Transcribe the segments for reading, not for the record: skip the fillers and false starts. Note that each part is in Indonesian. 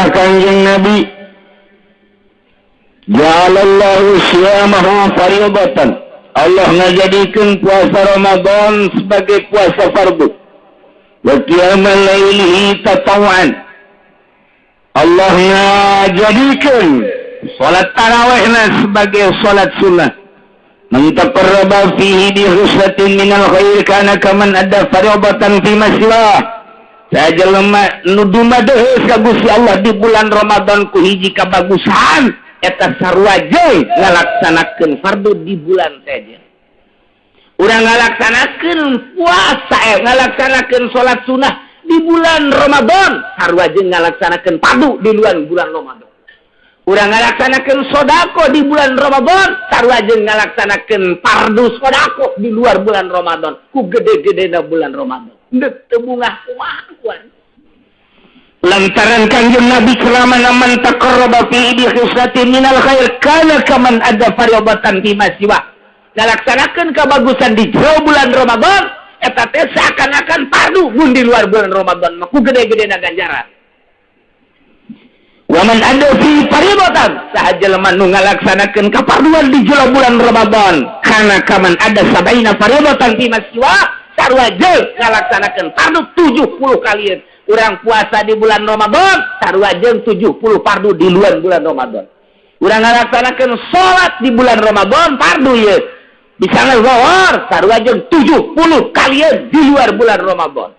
Karena kanjeng Nabi ja'alallahu siyamahu fardatan. Allah ngajadikeun puasa Ramadan sebagai puasa fardu. Wa qiyamal lailihi tatawuan. Allah ngajadikeun salat tarawihna sebagai salat sunnah. Man taqarraba fihi bi khuslatin minal khair kana kaman adda fardatan fi masjid. Sajelema nu dumadeus ka Gusti Allah di bulan Ramadan ku hiji kabagusan eta sarua jeung ngalaksanakeun fardu di bulan teh. Urang ngalaksanakeun puasa ngalaksanakeun salat sunah di bulan Ramadan sarua jeung ngalaksanakeun fardu di luar bulan Ramadan. Urang ngalaksanakeun sedekah di bulan Ramadan sarua jeung ngalaksanakeun fardu sedekah di luar bulan Ramadan ku gede-gedena bulan Ramadan. Ndek tebungah kumaha lantaran kanjeng Nabi keramana man taqarraba fi bi khislatin minal khair kana kaman ada fardatan fi masiwa. Ngalaksanakeun kabagusan di jero bulan Ramadan eta teh seakan-akan fardu mun di luar bulan Ramadan mah ku gede-gedena ganjaran. Wa man ada fi fardatan sahajelema nu ngalaksanakeun kafarduan di jero bulan Ramadan kana kaman ada sabaina fardatan fi masiwa. Sarua jeung ngalaksanakeun fardu 70 kalian. Urang puasa di bulan Ramadan, sarua jeung 70 fardu di luar bulan Ramadan. Urang ngalaksanakeun salat di bulan Ramadan fardu ye. Bisa zuhur, sarua jeung 70 kalian di luar bulan Ramadan.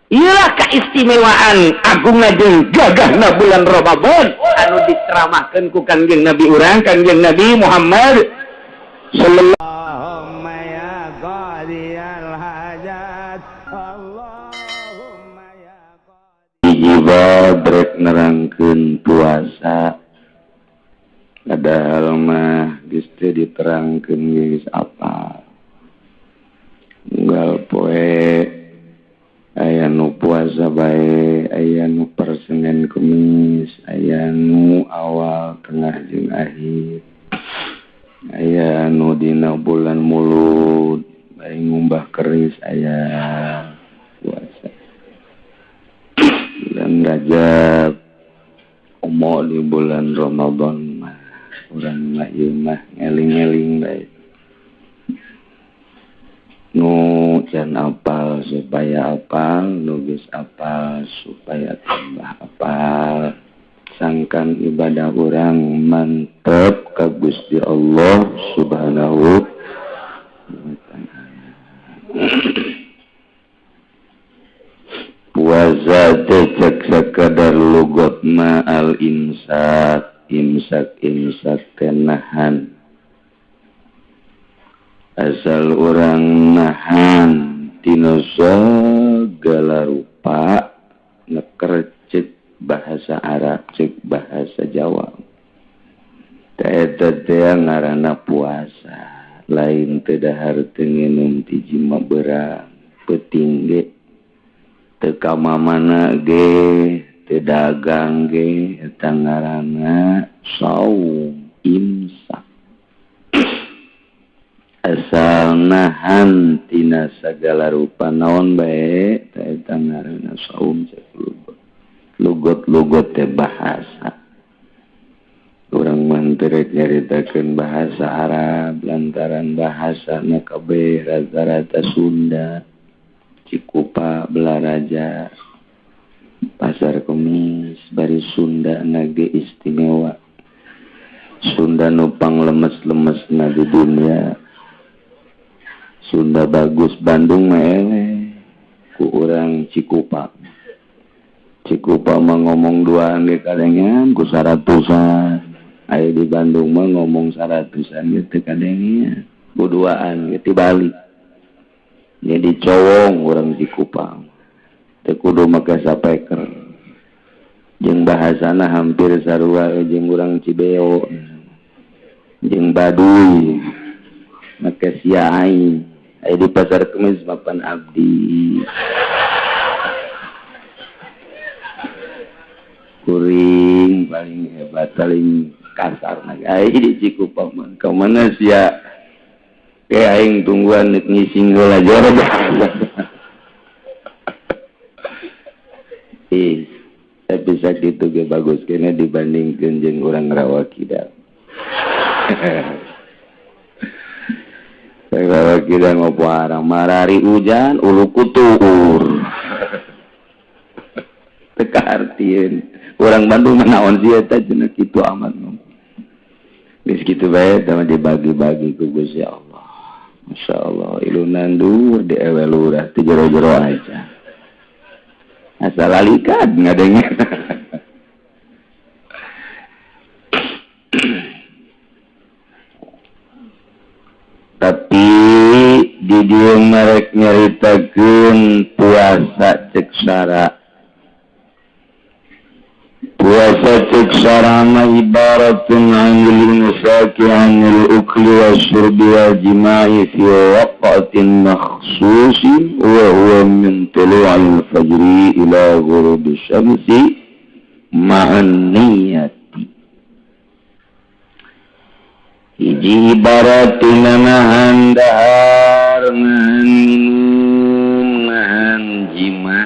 Iyalah keistimewaan agungna jeung gagahna bulan Ramadan anu diceramahkeun ku kanjeng Nabi urang, kanjeng Nabi Muhammad sallallahu brek nerangkeun puasa padahal mah geus teu diterangkeun geus apa unggal poe aya nu puasa bae aya nu Senin Kamis aya nu awal tengah jeung akhir aya nu dina bulan Mulud bae ngumbah keris aya puasa bulan Rajab omo di bulan Ramadan mah urang mah ieu mah ngeling-ngeling bae nu can apal supaya apal nu geus apal supaya tambah apal sangkan ibadah urang mantep ka Gusti Allah Subhanahu wa taala. Puasa cek sakadar lugot ma al imsak kenahan asal orang nahan tina segala rupa neker cek bahasa Arab cek bahasa Jawa eta teh ngaranna puasa lain teu dahar teu nginum ti jima beurang peuting ge teu ka mamana ge teu dagang ge eta ngaranna saum imsak asal nahan tina sagala rupa naon bae eta ngaranna saum cek lugot teh bahasa urang mah teu rek nyaritakeun bahasa Arab lantaran bahasana kabeh rata-rata Sunda Cikupa Belaraja Pasar Kemis bari Sunda nage istimewa Sunda nu panglemes-lemesna di dunia Sunda bagus Bandung mah eleh ku urang Cikupa mah ngomong duaan ge kadengean ku 100-an aya di Bandung mah ngomong 100-an ge teu kadengean ku duaan ge tibalik jadi cowong orang Cikupa teu kudu make sapeker jeung bahasana hampir sarua jeung urang Cibeo jeung Baduy make sia aing aya di Pasar Kemis mapan abdi kuring paling hebat paling kasar aya di Cikupa mah ka mana sia aing tungguan ngising heula jorok tapi sakitu ge bagus kena dibandingkeun jeung urang rawa kidal. Rawa kidal ngopo arang marari hujan ulu kutur. Teka artieun urang Bandung naon sih eta cenah kitu amat. Geus kitu bae tama dibagi-bagi ku Gusti Allah. Masyaallah ilunan dur di ewe lurah teu jero-jero aja. Asal alikat ngadenge. Tapi di dieu merek nyaritakeun puasa cek sara. Puasa cek sara ma ibaratun anil musaki anil ukli wa syurbi wa jima'i fi waqatin makhsusin wa huwa min tulu'il fajri ila ghurubi syamsi ma'an niyati. Hiji ibaratina nahan dahar, nahan minum, nahan jima.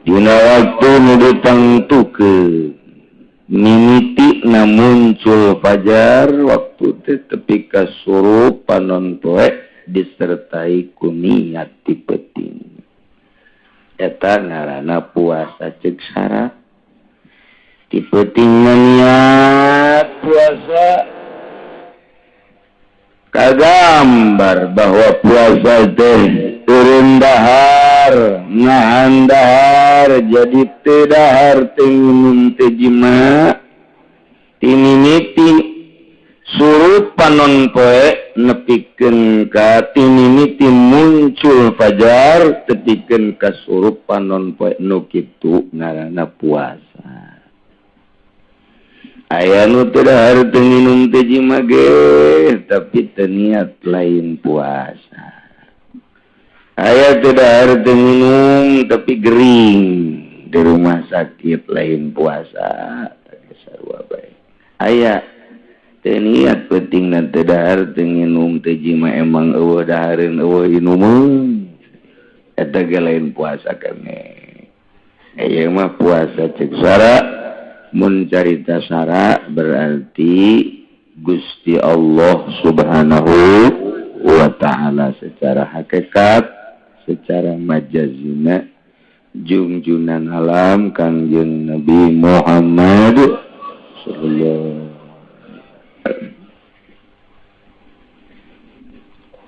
Dina waktu nu ditengtukeun mimiti na muncul fajar waktu teh tepi ka surup panon poe disertai ku niat ti peuting. Eta ngaranna puasa ceuk syarat. Ti peuting niat puasa kagambar bahwa puasa teh eureun dahar, nahan dahar, jadi teu dahar teu minum teu jima, tinimiti surup panon poe nepikeun ka tinimiti muncul fajar tepikeun ka surup panon poe nu kitu ngaranna puasa. Aya nu teu dahar teu minum teu jima ge tapi teu niat lain puasa. Aya teu dahar teu minum tapi gering di rumah sakit lain puasa. Tadi sarua bae. Aya teu niat pentingna teu dahar teu minum teu jima emang eueuh dahareun eueuh inumeun. Eta ge lain puasa kene. Aya mah puasa cek sara. Mun carita sara berarti Gusti Allah Subhanahu wa ta'ala secara hakikat, secara majazina junjunan alam Kangjeng Nabi Muhammad sallallahu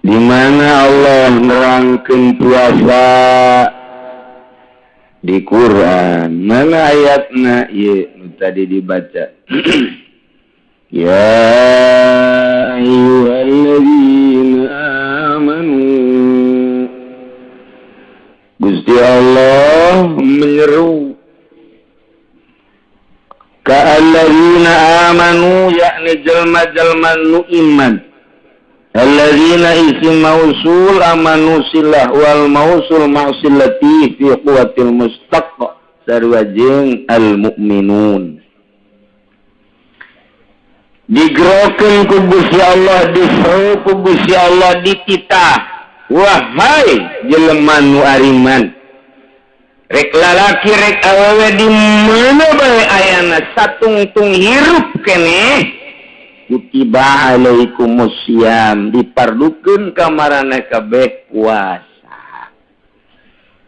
di mana Allah nerangkeun puasa di Quran. Mana ayatna ieu nu tadi dibaca. Ya ayyuhalladzina amanu. Gusti Allah menyeru ka alladzina amanu yakni jalma-jalma nu iman. Alladzina isim mausul amanu silah wal mausul ma'silati fi quwwatil mustaq sarua jeung al mukminun. Digerokeun ku Gusti Allah, diseru ku Gusti Allah dititah. Wahai jelema nu ariman, rek lalaki rek awewe di mana bae ayana satungtung hirup keneh kutiba alaikumus syiyam dipardukeun ka marana kabeh puasa.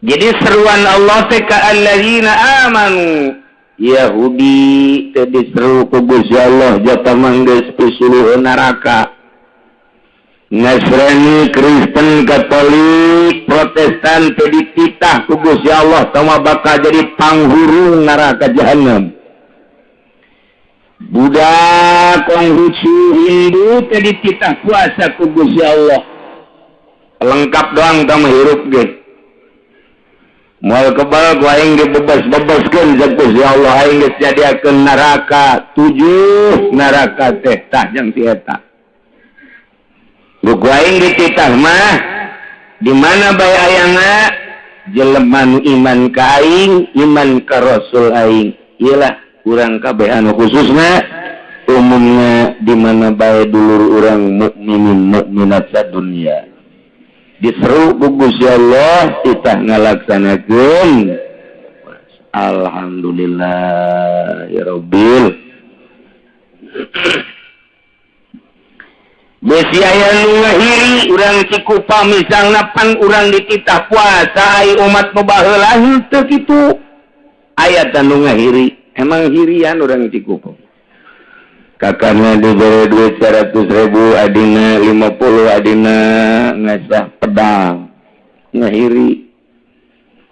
Jadi seruan Allah teh ka alladzina amanu. Yahudi teh diseru ku Gusti Allah jata manggeus pisuluh neraka. Nasrani, Kristen, Katolik, Protestan teh dititah ku Gusti Allah tama bakal jadi panghuru neraka jahanam. Budak Konghucu Hindu tadi dititah puasa ku Gusti Allah. Lengkap doang tama hirup ge. Moal kebal ku aing ge bebas-bebaskeun jeung Gusti Allah aing geus jadiakeun neraka 7 neraka teh tah jeung ti eta. Ku aing dititah mah di mana bae ayana jelema nu iman ka aing, iman ka Rasul aing. Iyalah urang kabeh anu khususna umumna di mana bae dulur urang mukminin mukminat sadunya diseru ku Gusti Allah kita ngalaksanakeun Alhamdulillahirabbil. Besi aya nu ngahiri urang Cikupa misalna pan urang dititah puasa ai umat nu baheula henteu kitu. Aya nu ngahiri, emang hirian urang Cikupa. Kakana diberi duit 100.000, adina 50, adina ngasah pedang. Ngahiri.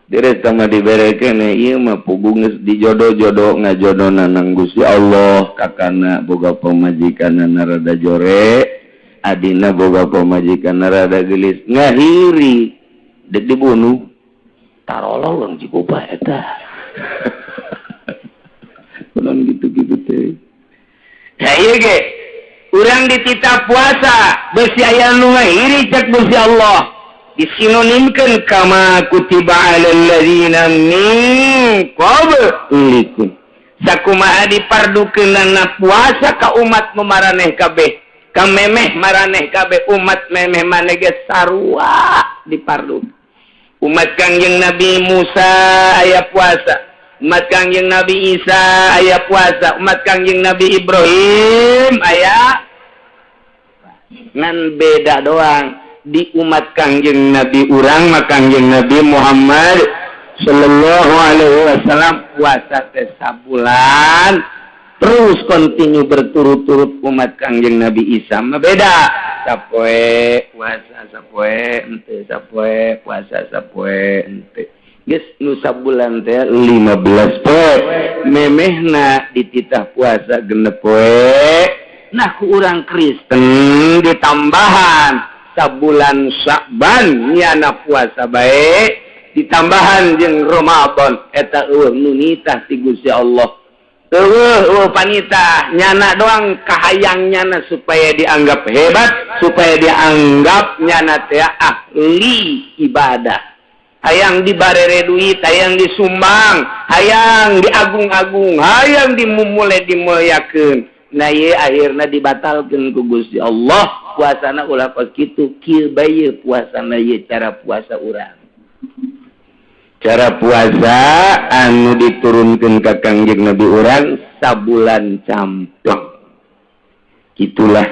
Dire sama diberekeun ieu mah pugung geus dijodoh-jodoh ngajodohna nang Gusti Allah. Kakana boga pamajikanna rada jore. Adina boga pamajikan rada gelis ngahiri dek dibunuh tarolol orang Cikupa eta kurang gitu-gitu teh ya iya ge urang dititah puasa besi aya nu ngahiri cek Gusti Allah disinonimkeun kama kutiba alal ladzina min qablikum sakumaha dipardukeunna puasa ka umat nu maraneh kabeh ka memeh maraneh kabeh umat memeh maneh ge sarua dipardu. Umat Kangjeng Nabi Musa aya puasa, umat Kangjeng Nabi Isa aya puasa, umat Kangjeng Nabi Ibrahim aya ngan beda doang di umat Kangjeng Nabi urang mah Kangjeng Nabi Muhammad sallallahu alaihi wasallam puasa teh sabulan terus kontinu berturut-turut. Umat Kangjeng Nabi Isa mah beda sapoe puasa sapoe henteu sapoe puasa sapoe henteu geus nu sabulan teh 15 poe memehna dititah puasa genep poe. Nah ku urang Kristen ditambahan sabulan Sya'ban nyana puasa bae ditambahan jeung Ramadan eta nu nitah ti Gusti Allah. Panita nyana doang kahayang nyana supaya dianggap hebat, supaya dianggap nyana teh ahli ibadah. Hayang dibarere duit, hayang disumbang, hayang diagung-agung, hayang dimumule dimuliakeun. Nah ieu akhirna dibatalkeun ku Gusti Allah. Puasana ulah kos kitu, kieu bae puasana ieu cara puasa urang. Cara puasa anu diturunkan ke Kangjeng Nabi urang sabulan camplong. Itulah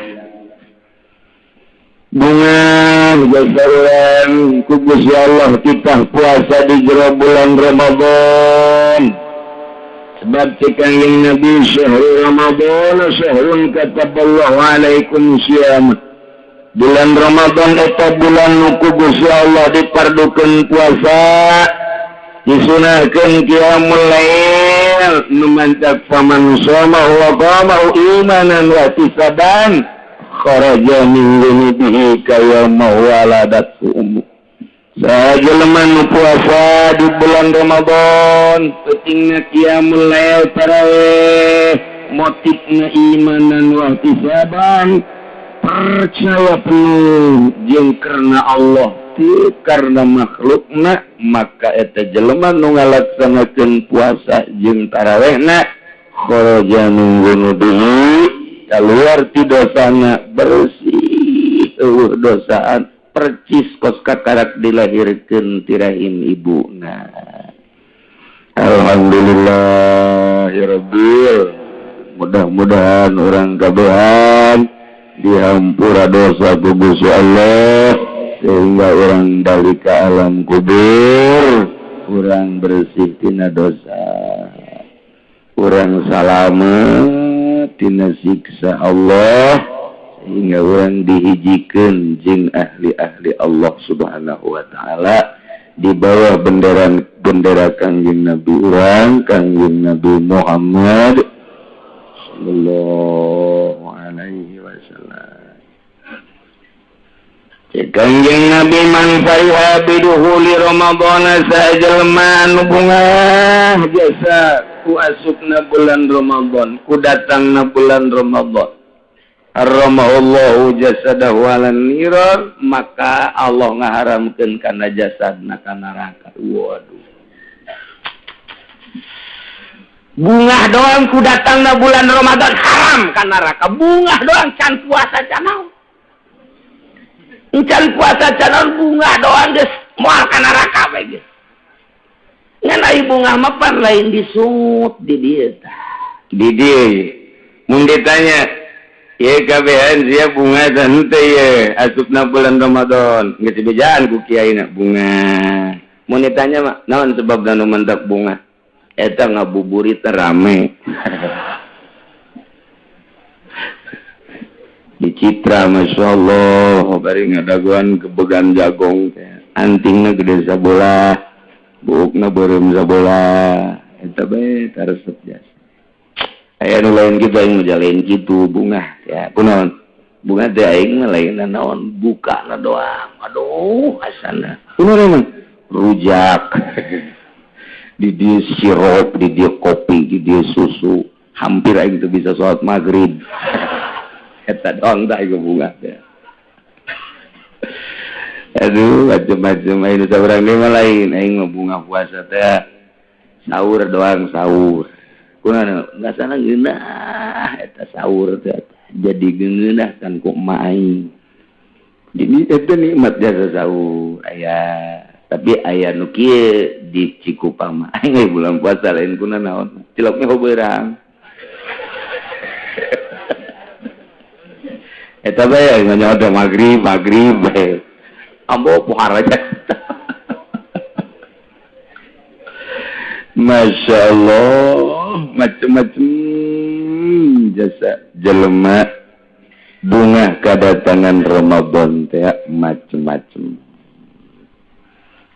bunga jasaran ku Gusti Allah kita puasa di jero bulan Ramadan. Sebab Kangjeng Nabi syahrul Ramadan syahrun kataballahu alaikum syiyam. Bulan Ramadan eta bulan nu ku Gusti Allah dipardukeun puasa. Disunahkeun qiyamul lail numantak faman shoma wa qama imanan wa ihtisaban kharaja min dhunubihi kayama waladatu ummu. Sajelema nu puasa di bulan Ramadan pentingna qiyamul lail tarawih motifna imanan wa ihtisaban percaya penuh jeung karena Allah karena makhlukna maka eta jelema nu ngalaksanakeun puasa jeung tarawihna kharaja min dhunubihi kaluar ti dosana bersih eueuh dosaan percis kos kakarak dilahirkeun ti rahim ibuna. Alhamdulillahirabbil. Mudah-mudahan urang kabehan dihampura dosa ku Gusti Allah sehingga orang balik ke alam kubur orang bersih tina dosa, orang salamet tina siksa Allah sehingga orang dihijikeun jeung ahli-ahli Allah Subhanahu wa taala di bawah bendera Kangjeng Nabi urang Kangjeng Nabi Muhammad sallallahu alaihi wasallam. Kangjeng Nabi man faiha biduhu li Ramadana sajelma anu bungah jasa ku asupna bulan Ramadan ku datangna bulan Ramadan haramahullahu jasadahu alan nirar maka Allah ngaharamkeun kana jasadna kana neraka. Waduh bungah doang ku datangna bulan Ramadan haram kana neraka. Bungah doang can puasa canau encan puasa calon bunga doang geus moal ka neraka bae geus. Ngan ai bunga mah pan lain disungut di dieu di dieu mun ditanya ye kabehan sia bunga teh ye asupna bulan Ramadan geus dibejaan ku kiaina bunga mun ditanya mah naon sebabna nu mentak bunga eta ngabuburit rame di Citra masyaallah bari ngadaguan kebegan jagong teh antingna gede sabola buukna beureum sabola eta bae resep jasa aya nu lain kitu aing ngejalain kitu bunga ya kunaon bunga teh aing mah lain naon bukana doang aduh asana kunaon emang rujak di dia sirup di dia kopi di dia susu hampir aing teu bisa salat maghrib eta doang da aing bunga teh aduh macam-macam aing saurang deui mah lain aing mah bunga puasa teh sahur doang sahur kunaon ngasana geunah eta sahur teh jadi geunah kan ku emak aing jadi eta nikmat jasa sahur aya tapi aya nu kieu di Cikupang mah aing bulan puasa lain kunaon naon cilokna heubeurang eta bae nganyaot maghrib bae ambo pohara aja. Masya Allah macam-macam jasa jelema bunga kedatangan Ramadan teh macam-macam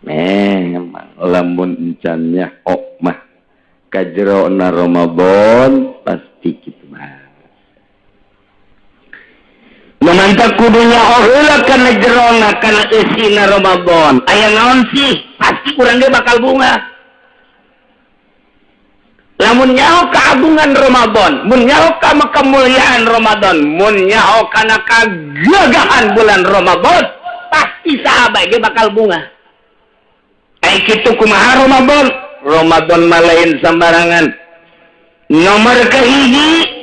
memang lamun encannya mah kajrona Ramadan pasti kitu mah memantak kudunya heula kana jerona kana eusina Ramadan aya naon sih pasti urang ge bakal bunga lamun nyaho keagungan Ramadan mun nyaho ka kemuliaan Ramadan mun nyaho kana kagagahan bulan Ramadan pasti sahabat ge bakal bunga ai kitu kumaha Ramadan mah lain sambarangan nomor kahiji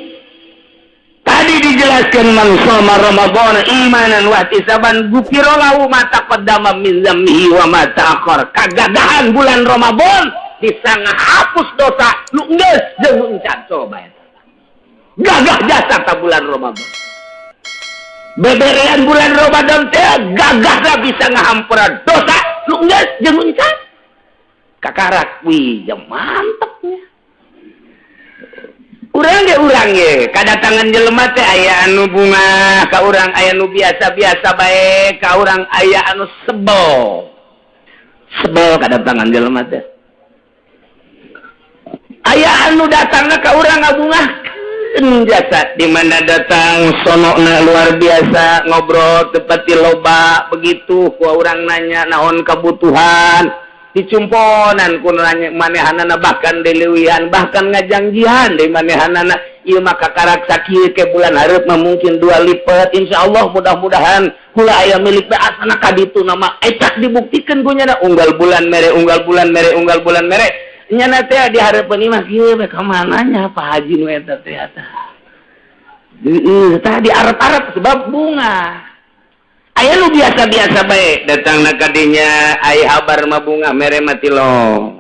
tadi dijelaskan man shoma Ramadan imanan wa ihtisaban ghufira lahu ma taqaddama min dzambihi wa ma ta'akhkhar kagagahan bulan Ramadan bisa ngahapus dosa nu geus jeung nu encan coba eta gagah jasa ka bulan Ramadan beberean bulan Ramadan teh gagah bisa ngahampura dosa nu geus jeung nu encan kakarak wih mantepnya urang ge kadatangan jelema teh aya anu bunga ka urang aya nu biasa-biasa bae ka urang aya anu sebel kadatangan jelema teh aya anu datangna ka urang ngabungakeun jasa di mana datang sonona luar biasa ngobrol tepati loba begitu ku urang nanya naon kebutuhan dicumponan ku nanya manehanana bahkan dileuwihan bahkan ngajangjian di manehanana ieu mah kakarak sakieu ke bulan hareup mah mungkin 2 lipat insyaallah mudah-mudahan kula aya milik asana ka ditu nama eta dibuktikeun ku nya unggal bulan mere nya teh di hareupeun ieu mah kieu ka mana nya Pak Haji nu eta teh tah di arep-arep sebab bunga aya nu biasa-biasa bae datangna ka dinya aya habar mah bunga mere mati lo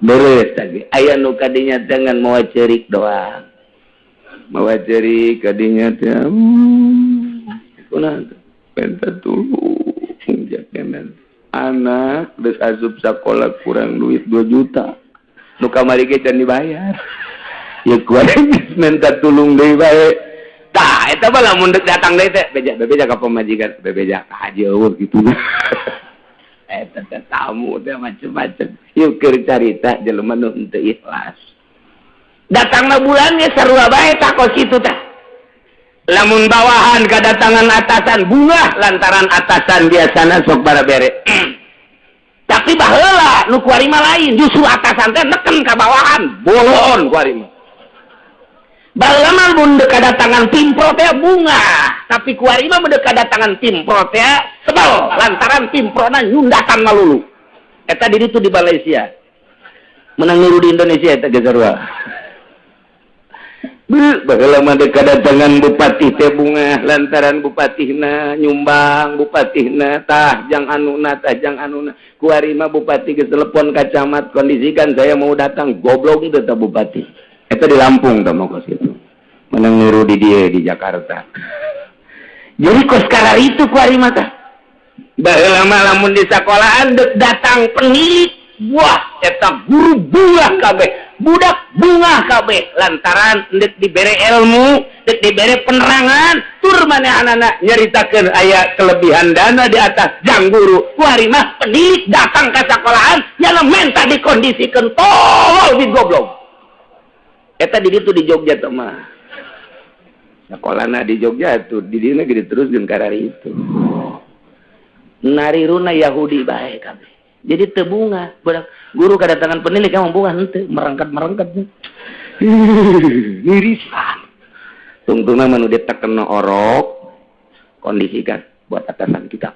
beres tadi aya nu ka dinya dengan mawa ceurik doang mawa ceurik ka dinya teh kunaon penta tulung jakenan anak geus asup sakola kurang duit 2 juta nu kamari ge can dibayar ya kuaring minta tulung deui bae tah eta mah lamun datang deui teh bebeja ka pamajikan bebeja ka haji eueuh kitu eta teh tamu teh macem-macem yeuh keur carita jelema nu teu ikhlas datangna bulan ge sarua bae tah kos kitu teh lamun bawahan kadatangan atasan bunga lantaran atasan biasana sok barabere tapi baheula nu kuari mah lain justru atasan teh neken ka bawahan bolon kuari mah baheula mun kadatangan timpro teh bunga tapi kuari mah mun kadatangan timpro teh sebel lantaran timprona nyundatan malulu eta di ditu di Malaysia menang niru di Indonesia eta ge sarua Baheula mah kedatangan bupati teh bunga lantaran bupatina nyumbang bupatina tajang anuna kuari mah bupati geus telepon ka camat kondisikan saya mau datang goblok itu teh bupati eta di Lampung teh mah kos kitu menang niru di dieu di Jakarta jadi kos karar itu kuari mah teh baheula mah lamun di sakolahan datang penilik wah eta guru bunga kabeh budak bunga kabeh lantaran dek dibere ilmu dek dibere penerangan tur maneh anak nyaritakeun aya kelebihan dana di atas jang guru kuari mah pendidik datang ke sekolahan nyalemen tadi kondisikeun tolol di goblok eta di ditu di Jogja teh mah sekolahna di Jogja tuh di dieu ge diteruskeun karari itu nariruna Yahudi bae kabeh jadi tebunga budak guru kedatangan penilik emang bunga henteu merangkat irisan tungtungna manu diteken orok kondisikan buat atasan kita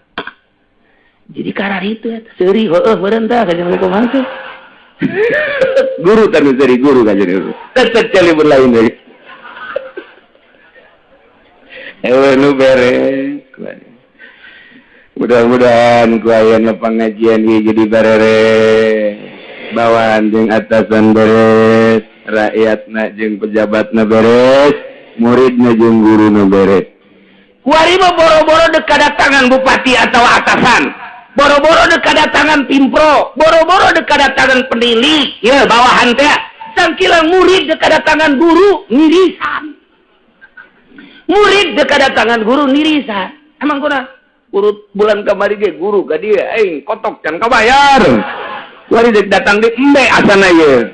jadi karar itu ya seuri heueuh beureun tah kajian kumaha teh guru tanu seuri guru kajian itu tetep cali berlain deui nu beres mudah-mudahan ku aya pengajian ieu jadi beres bawahan jeung atasan beres rakyatna jeung pejabatna beres muridna jeung guruna beres kuari mah boro-boro dek kadatangan bupati atau atasan boro-boro dek kadatangan pimpro boro-boro dek kadatangan penilik ya bawahan teh sangkilang murid dek kadatangan guru nirisan murid dek kadatangan guru nirisan emang kuna urut bulan kamari ge guru ka dieu aing kotok can kabayar wari dek datang di embe asana ye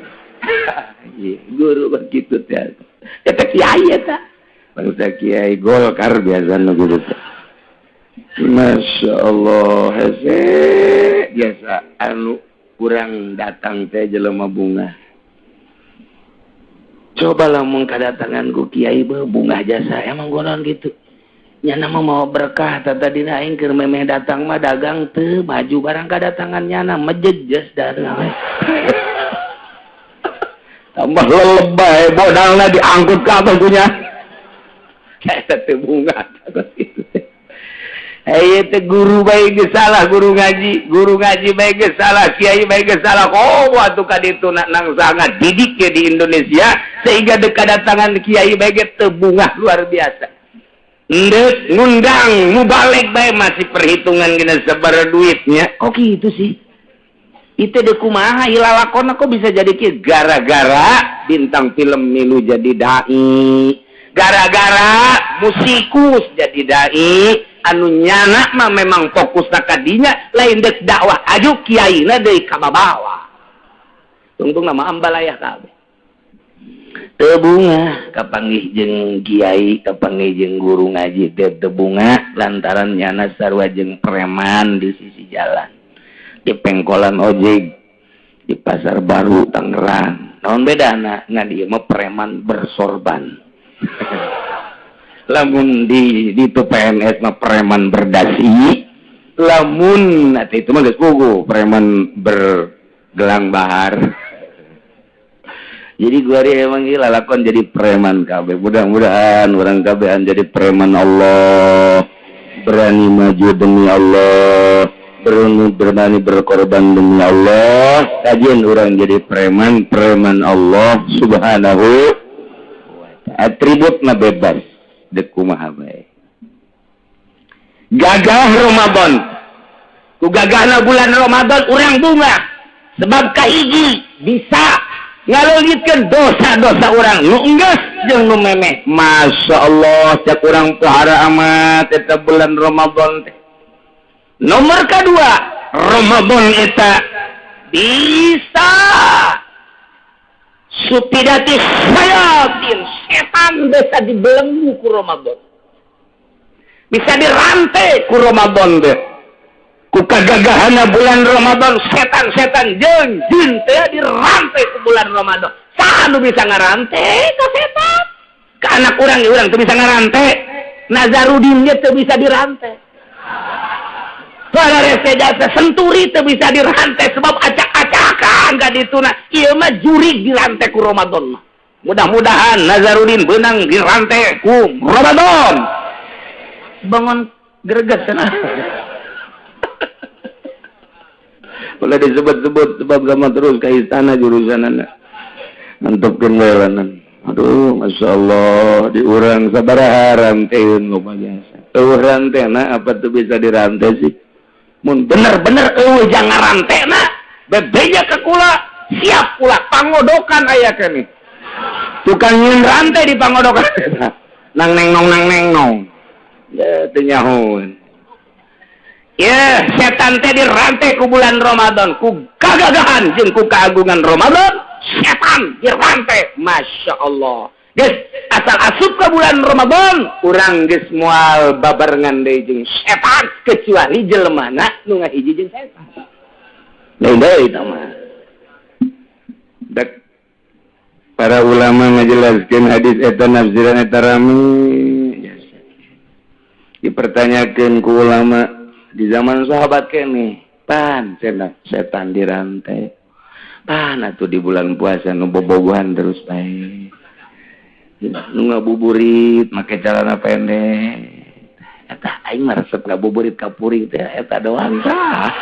guru begitu teh eta kiai eta bangsa kiai Golkar biasana guru teh masyaallah hese biasa anu kurang datang teh jelema bunga coba lamun kadatangan ku kiai bunga jasa emang gonon gitu nyana mau berkah tata dina aing keur memeh datang mah dagang teu maju barang kadatangan nyana mejejes darah tambah lebay modalna diangkut ka abah punya eta teu bunga kitu teh aya teh guru bae geus salah guru ngaji bae geus salah kiai bae geus salah oh atuh ka ditu nang sangat didik ya di Indonesia sehingga kadatangan kiai bae ge teu bunga luar biasa ndek ngundang mubalik bae masih perhitungan gina sabar duitnya kok gitu sih itu deh kumaha ilalakona kok bisa jadi kieu gara-gara bintang film milu jadi dai gara-gara musikus jadi dai anu nyana mah memang fokus kadinya lain dek dakwah aju kiaina deui ka babawa tungtung nama ambalayah kabeh teu bunga kapanggih jeung kiai kapanggih jeung guru ngaji teu bunga lantaran nyana sarua jeung preman di sisi jalan di pengkolan ojek di pasar baru Tangerang naon bedana ngan ieu mah preman bersorban lamun di itu PNS mah preman berdasi lamun atuh itu mah geus puguh preman bergelang bahar. Jadi gua hari emang gila lakon jadi preman kabeh. Mudah-mudahan orang kabehan jadi preman Allah. Berani maju demi Allah. Berani berkorban demi Allah. Kajian orang jadi preman Allah subhanahu wa ta'ala. Atributna bebas. Dek kumaha bae. Gagah Ramadan. Ku gagahna bulan Ramadan urang bunga. Sebab kahiji bisa ngalulitkeun dosa-dosa urang nu enggeus jeung nu memeh. Masyaallah cak urang pahara amat eta bulan Ramadan teh. Nomor kedua, Ramadan eta bisa supidati sayatin setan bisa dibelenggu ku Ramadan. Bisa dirantai ku Ramadan teh. Ku kagagahanna bulan Ramadan setan-setan jeung jin teh dirantai ku bulan Ramadan. Saha nu bisa ngarantai ka setan? Ka anak urang ge urang teu bisa ngarantai. Nazarudin ge teu bisa dirantai. Para resejata senturi teu bisa dirantai sebab acak-acakan ka dituna. Ieu mah jurig dirantai ku Ramadan mah. Mudah-mudahan Nazarudin benang dirantai ku Ramadan. Bangun greget cenah. Boleh disebut-sebut sebab sama terus ke istana jurusanana. Ngantepkeun welanan. Aduh, Masya Allah, diurang sabaraha ranteun loba biasa. Rantena apa tuh bisa dirantai sih? Mun bener-bener jangan rantena, bebeja ke kula, siap kula pangodokan aya nih. Tukang nyin rantai di pangodokan. Nang neng nong. Ya teu nyahoeun. Ya, setan teh dirantai ku bulan Ramadan, ku gagagahan jeung ku keagungan Ramadan, setan dirantai. Masya Allah. Geus asal asup ke bulan Ramadan, urang geus moal babarengan deui jeung setan kecuali jelemana nu ngahiji jeung setan. Lain deui eta mah. Dak para ulama ngajelaskeun hadis eta nafsiran eta rami. Dipertanyakeun ku ulama di zaman sahabat kene, pan setan dirantai. Pan atuh di bulan puasa nu bobogohan terus bae. Nu ngabuburit make celana pendek. Eta aing mah resep ngabuburit ka puring teh eta doang tah.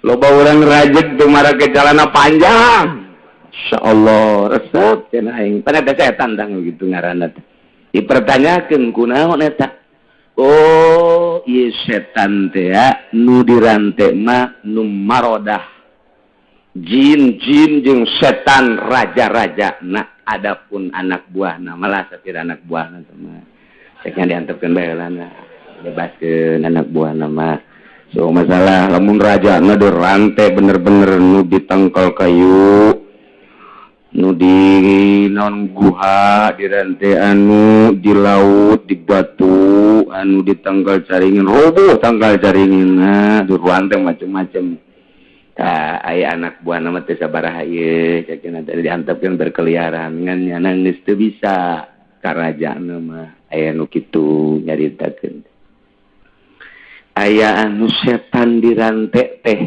Loba urang rajek teu make celana panjang. Insyaallah resep cenah aing. Pan eta setan tah gitu ngaranna teh. Dipertanyakeun kunaon eta? Oh, ieu setan teh nu dirantai mah nu marodah. Jin-jin jeung setan raja-raja. Nah, adapun anak buahna malah satir anak buahna mah. Ceknya diantepkeun bae lana. Bebaskeun anak buahna mah. So masalah lamun rajana dirantai bener-bener nu ditengkel kayu. Nu di non guha dirantai anu di laut di batu anu di tanggal caringin roboh tanggal caringin duruan teh macem-macem tah aya anak buah nama teh sabaraha ieu cakeuna teh diantepkeun berkeliaran ngan nyanang geus teu bisa karajana mah aya nu kitu nyaritakeun aya anu setan dirantai teh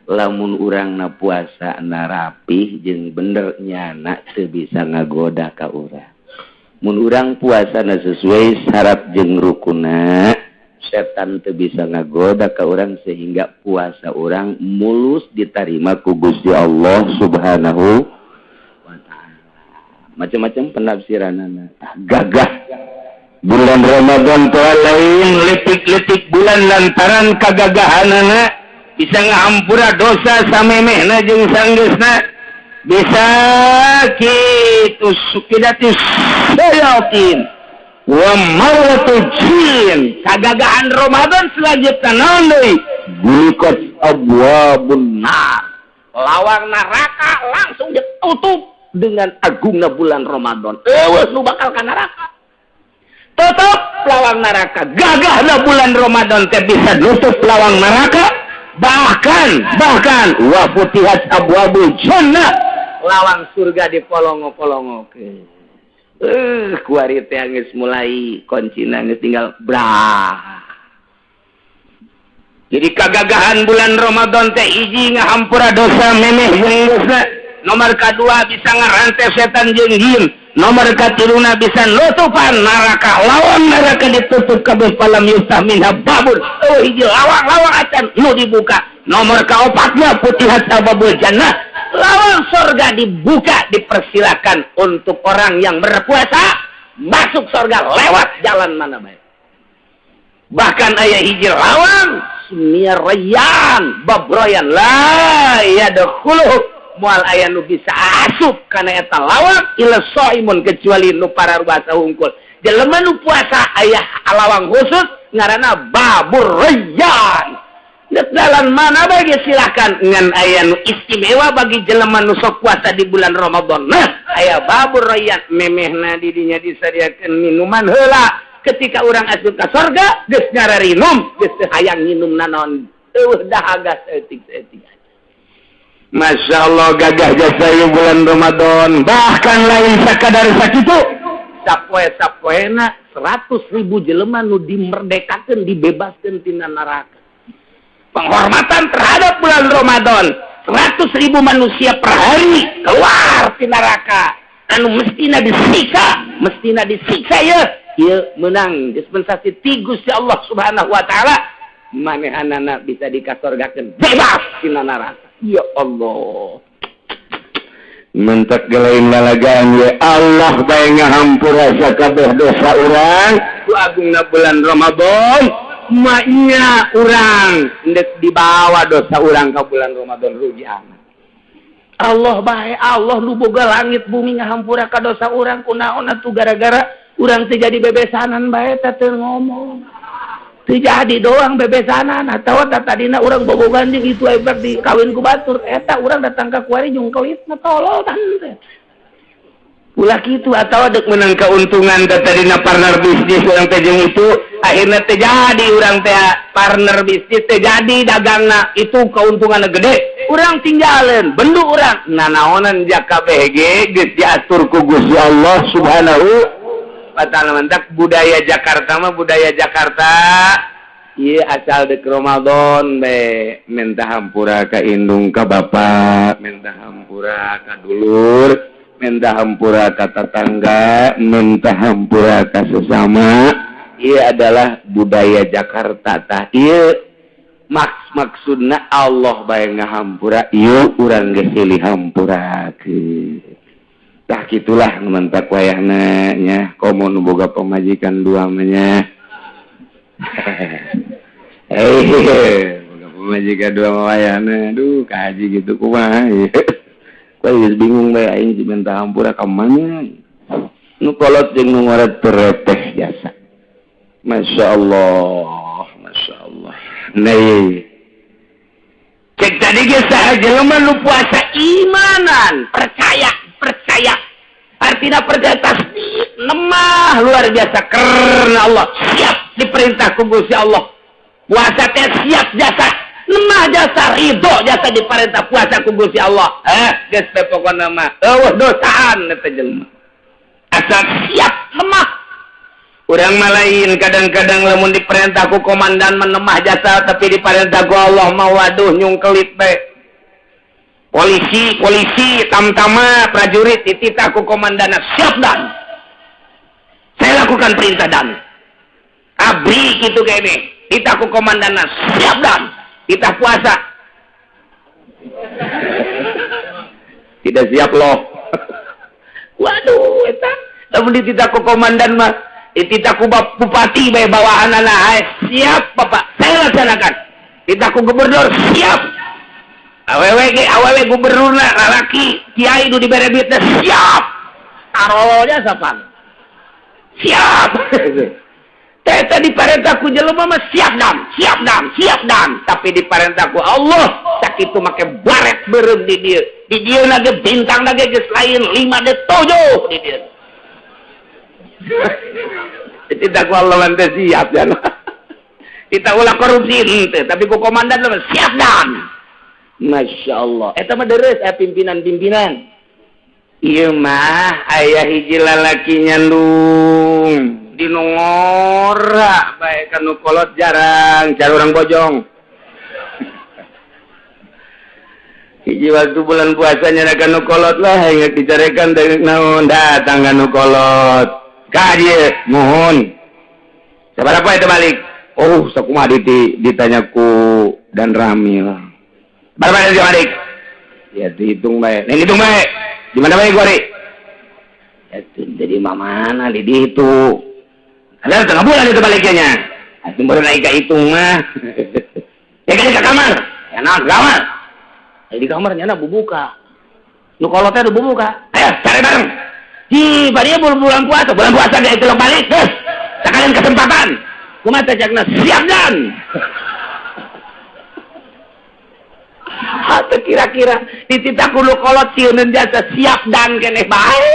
lamun urang na puasa na rapih jeung bener nyana teu bisa ngagoda ka urang. Mun urang puasa na sesuai syarat jeung rukunna, setan teu bisa ngagoda ka urang sehingga puasa urang mulus ditarima ku Gusti Allah Subhanahu wa taala. Macam-macam penafsiranana. Gagah bulan Ramadan teh lain letik-letik bulan lantaran kagagahanana bisa ngahampura dosa samemehna jeung sanggeusna bisa kitu sukidatis sayatin wa maratul jin kagagahan Ramadan selanjutna naon deui bulikat abwabun nar lawang neraka langsung ditutup dengan agungna bulan Ramadan eueus nu bakal ka neraka tutup lawang neraka gagahna bulan Ramadan teh bisa nutup lawang neraka bahkan wa futihat abwabul jannah lawang surga dipolongo-polongokeun kuari teh geus mulai kuncina geus tinggal brah jadi kagagahan bulan Ramadan teh hiji ngahampura dosa memeh jeung dosa nomor kadua bisa ngarantai setan jeung jin nomor katiluna bisa nutupan neraka lawang neraka ditutup kabeh palam yustah minha babun hiji lawang acan nu dibuka nomor kaopatna putihat abwabul jannah lawang surga dibuka dipersilakan untuk orang yang berpuasa masuk surga lewat jalan mana baik bahkan aya hiji lawang sumia rayyan babroyan la yadkhuluh moal aya nu bisa asup kana eta lawang ila shaimun kecuali nu pararuasa hungkul jelema nu puasa aya lawang khusus ngaranna babur rayyan dalam mana bagi silakan ngan aya nu istimewa bagi jelema nu sok puasa di bulan Ramadan nah aya babur rayyan memehna di dinya disadiakeun minuman heula ketika urang asup ka surga geus ngararinum geus teu hayang nginum naon dahaga saeutik-saeutik. Masya Allah gagah jasa bulan Ramadan bahkan lain sakadar sakitu sapoe-sapoena 100.000 jelema nu dimerdekakeun dibebaskeun tina neraka penghormatan terhadap bulan Ramadan 100.000 manusia per hari keluar di neraka anu mestina disiksa ya menang dispensasi ti Gusti Allah Subhanahu wa taala manehanana bisa dikasorgakeun bebas tina neraka. Ya Allah, mentek gelain lalagaan ya Allah bae ngahampura sakabeh dosa urang ku agungna bulan Ramadan maknya urang ndek dibawa dosa urang ka bulan Ramadan rugi anak Allah bae Allah nu boga langit bumi ngahampura ka dosa urang kunaon atuh gara-gara urang teu jadi bebesanan bae teu ngomong teu jadi doang bebesanan atawa tadina urang bobogan jeung itu ebak dikawin ku batur eta urang datang ka kuari jungkeutna tolol tante ulah kitu atawa deuk meunang keuntungan tadina partner bisnis urang teh jeung itu akhirna teh jadi urang teh partner bisnis teh jadi dagangna itu keuntunganna gede urang tinggalin bendu urang nanaonan jaka BG geus diatur ku Gusti Allah Subhanahu wa taala mentak budaya Jakarta mah budaya Jakarta ieu asal deuk Ramadan be minta hampura ka indung ka bapa minta hampura ka dulur minta hampura ka tetangga minta hampura ka sesama ieu adalah budaya Jakarta tah ieu maksudna Allah bae ngahampura ieu urang geus silih hampurakeun tah kitulah mentak wayahna nya komo nu boga pamajikan dua mah nya boga pamajikan dua mah wayahna aduh kaji gitu kumaha geus bingung bae aing minta hampura ka mana nu kolot jeung nu ngaret terepeh jasa masyaallah nih cek tadi ge saha jelema nu puasa imanan percaya artinya percaya tasdik nemah luar biasa karena Allah siap diperintah ku Gusti Allah puasa teh siap jasa nemah jasa ridho jasa diperintah puasa ku Gusti Allah geus teh pokona mah eueuh dosaan eta jelema asal siap nemah urang mah lain kadang-kadang lamun diperintah ku komandan menemah jasa tapi diperintah ku Allah mah waduh nyungkelit bae polisi tamtama prajurit dititah ku komandana siap dan saya lakukan perintah dan abri gitu kene dititah ku komandana siap dan kita puasa tidak siap loh waduh eta lamun dititah ku komandan mah dititah ku bupati bae bawahanana siap Bapak saya laksanakan dititah ku gubernur siap awewe gubernurna lalaki kiai nu dibere duitna siap taronya sapan siap teh diperintah ku jelema mah siap dam tapi diperintah ku Allah sakitu make baret beureum di dieu na ge bintang na ge geus lain 5 de 7 di dieu tidak ku Allah teh siap ya kita ulah korupsi teh tapi ku komandan mah siap dam Masya Allah eta mah deres pimpinan ieu mah aya hiji lalaki nyandung dinu ngora bae kanu kolot jarang cara urang bojong hiji waktu bulan puasanya kanu kolot lah ingat dicarekan dari naon datang kanu kolot ka dieu mohon sabaraha eta balik oh sakumaha ditanya ku dan Ramil berapa dia adik? Ya dihitung baik. Nih hitung baik. Di mana baik gua dik? Itu jadi mana di itu? Ada tengah bulan itu baliknya. Itu baru naik ke hitung mah. Ya kan ke kamar. Ya nah kamar. Di kamarnya nak bubuka. Nu kolotnya udah bubuka. Ayo cari bareng. Di dia bulan puasa dia itu balik. Sekalian kesempatan. Kumaha teh cakna siap dan. Atau kira-kira dititah kulo kolot sieuneun jasa siap dan keneh bae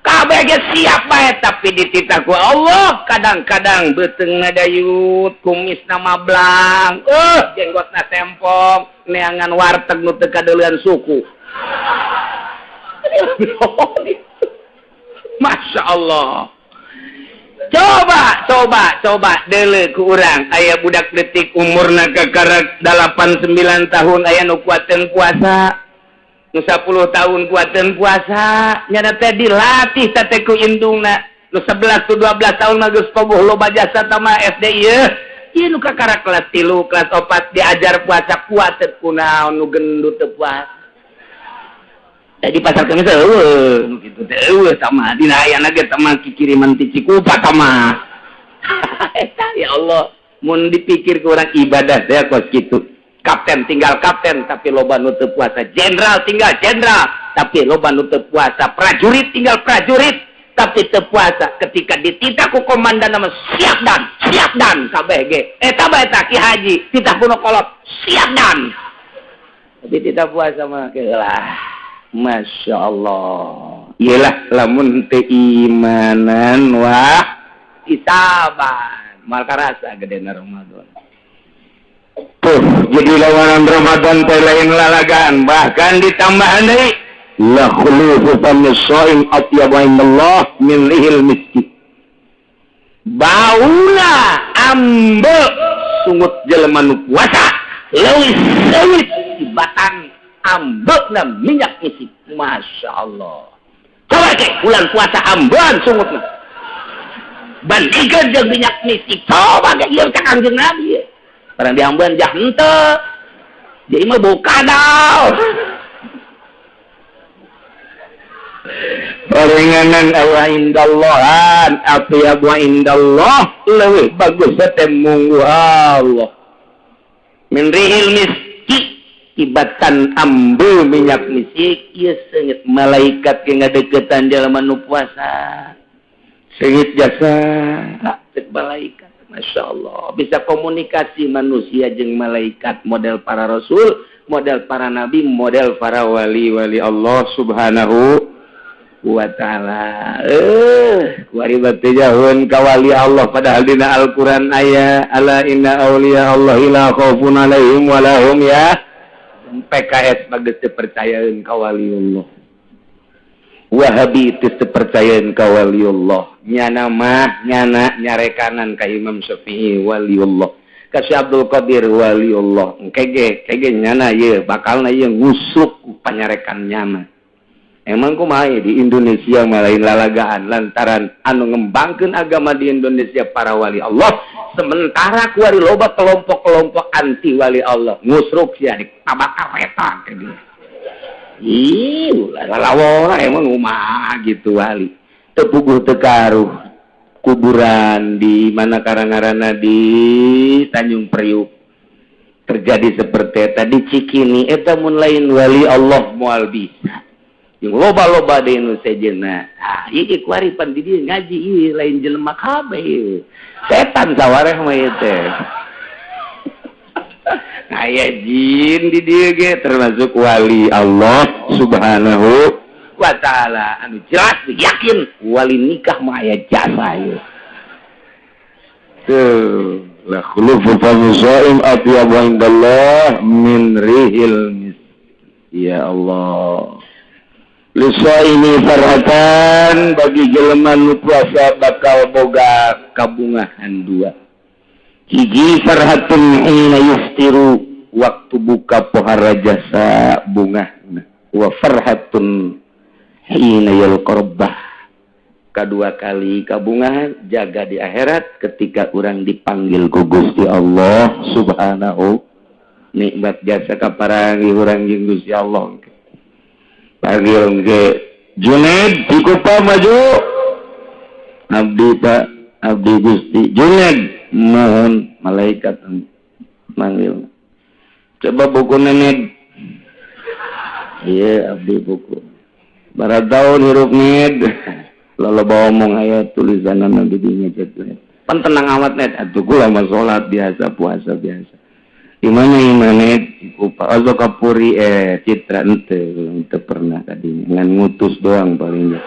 kabeh ge siap bae tapi dititah ku Allah kadang-kadang beuteungna dayut kumisna mablang jenggotna tempong neangan warteg nu teu kadeulean suku Masya Allah coba dele ku urang aya budak detik umurna kakarek 8-9 tahun aya nu kuateun puasa nu 10 tahun kuateun puasa nya teh dilatih teh ku indungna nu 11 tu 12 tahun mah geus pogoh loba jasa tama SD ieu nu kakarek kelas 3 kelas 4 diajar puasa kuat teh kunaon nu gendut teu puasa di pasar kemis eueuh kitu teh eueuh sama dina aya ge tama kiriman ti Cikupa tama eta ya Allah mun dipikir ku urang ibadah teh kos kitu kapten tinggal kapten tapi loba nu teu puasa jenderal tinggal jenderal tapi loba nu teu puasa prajurit tinggal prajurit tapi teu puasa ketika dititah ku komandan nama siap dan kabeh ge eta bae eta Ki Haji titah kuno kolot siap dan tapi tidak puasa mah lah Masya Allah iyalah lamun teu imanan wah isaban mal karasa gedena Ramadan tuh jadi lawanan Ramadan teh lain lalagaan bahkan ditambahan deui la khulufu famissaim atyabu indallah min rihil miski bauna ambe sungut jelema nu puasa leuwih seuit tibatan ambekna minyak misik Masya Allah coba ke bulan puasa ambean sungutna bandingkeun jeung minyak misik coba ke ieu ka Kangjeng Nabi barang diambean jah henteu jadi mah bau kadal paringanan Allah indallahan atyab wa indallah leuwih bagus teh munggu Allah min rihil miski ibatan ambil minyak misik ieu seungit malaikat ge ngadeukeutan jalma nu puasa seungit jasa teh malaikat Masya Allah bisa komunikasi manusia jeung malaikat model para rasul model para nabi model para wali-wali Allah subhanahu wa ta'ala kuari batu jahun kawali Allah padahal dina Al-Quran aya ala inna awliya Allah la khaufun alaihim walahum ya PKS bagus dipercayain ka waliullah Wahabi itu dipercayain ka waliullah nyana mah nyana nyarekanan ka Imam Syafi'i waliullah ka Syekh Abdul Qadir waliullah kege nyana ye bakalna ye ngusuk panyarekan nyana emang kumaha di Indonesia malain lalagaan lantaran anu ngembangkeun agama di Indonesia para wali Allah sementara kuari loba kelompok-kelompok anti wali Allah ngusruk sia ditabakar peta ke dia lalawora emang umaha gitu wali teu puguh teu karuh kuburan di mana karangarana di Tanjung Priuk terjadi seperti eta di Cikini eta mun lain wali Allah moal bisa yang loba-loba di Indonesia jenah iki kuari pan di dia ngaji ieu lain jelema kabeh setan sawareh mah ieu teh aya jin di dieu ge termasuk wali Allah subhanahu wa ta'ala anu jelas yakin wali nikah mah aya jasa ieu tuh la khulufu famisaim atyabu indallah min rihil misk ya Allah Lusa ini farhatan bagi jelema nu puasa bakal boga kabungahan dua. Hiji farhatun hina yuftiru waktu buka pohara jasa bungahna. Wa farhatun hina yalqarbah. Kedua kali kabungahan jaga di akhirat ketika orang dipanggil ku Gusti Allah subhanahu nikmat jasa kaparangi urang jeung Gusti Allah. Panggil ke Junaid Cikupa maju abdi Pak abdi Gusti Junaid mohon malaikat manggil coba buku Ned iya abdi buku barat tahun hirup Ned lalu bawa omong ayat tulisan nabi dinya jatuh pan tenang amat Ned atuh kula mah salat biasa puasa biasa Imana Ned Cikupa ozo kapuri citra ente pernah tadinya ngan ngutus doang palingnya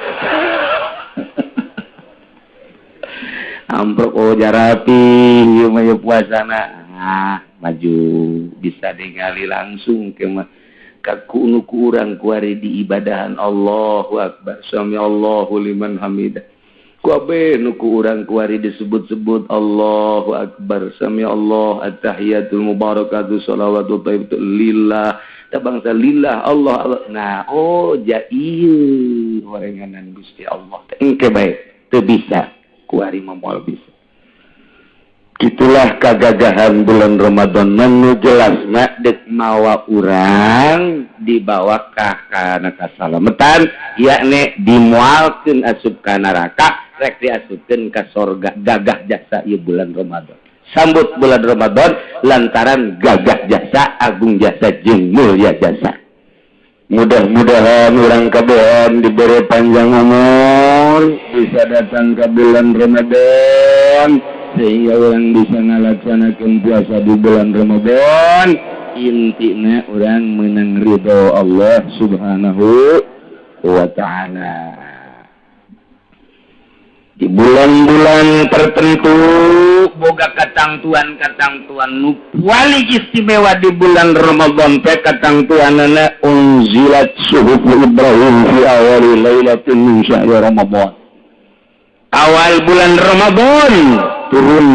amprok jarapi ieu mah puasana maju bisa ningali langsung ke mah kaku nu ku urang kuari di ibadahan Allahu akbar sami Allahu liman hamidah Kuabe nuku urang kuari disebut-sebut Allahu Akbar, Sami Allah, At-Tahiyatul Mubarakatuh, Salawatu Thayyibatu lillah, da bangsa lillah Allah Allah. Nah, oh jaieu horenganan Gusti Allah. Engke bae teu bisa kuari moal bisa. Itulah kagagahan bulan Ramadan nu jelas mak dek mawa urang dibawa kana kasalametan yakni dimualkeun asup ka neraka rek diasupkeun ka sorga. Gagah jasa ieu bulan Ramadan. Sambut bulan Ramadan lantaran gagah jasa, agung jasa jeung mulya jasa. Mudah-mudahan urang kabeh diberi panjang umur bisa datang ke bulan Ramadan sehingga orang bisa ngalaksanakan puasa di bulan Ramadan. Intina orang menang ridho Allah Subhanahu wa ta'ala. Di bulan-bulan tertentu boga katangtuan nu paling istimewa di bulan Ramadan teh katangtuanana unzilat suhuf Ibrahim fi awal lailatin min syahr Ramadan. Awal bulan Ramadan turun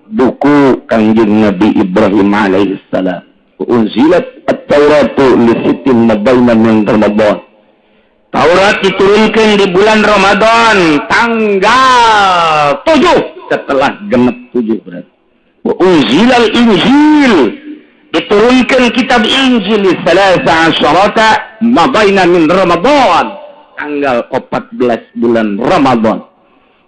buku Kangjeng Nabi Ibrahim alaihissalam. Unzilat at-Tauratu li sittin mabaina min Ramadan. Taurat diturunkan di bulan Ramadan tanggal 7 setelah genep 7 berarti. Wa unzilal Injil diturunkan kitab Injil di salasa asyarata mabaina min Ramadan tanggal 14 bulan Ramadan.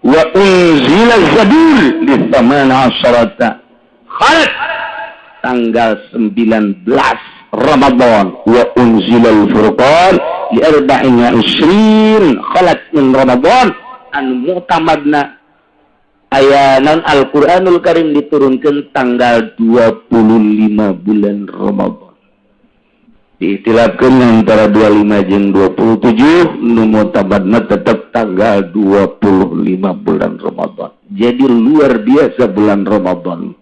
Wa unzilal Zabur di samana asyarata Khalid tanggal 19 Ramadan. Wa unzilal Furqan di arba'ina usrin Khalid min Ramadan an mu'tamadna ayanan Al-Quranul Karim diturunkan tanggal 25 bulan Ramadan. Diitilafkan antara 25 jeung 27 nu mu'tamadna tetap tanggal 25 bulan Ramadan. Jadi luar biasa bulan Ramadan.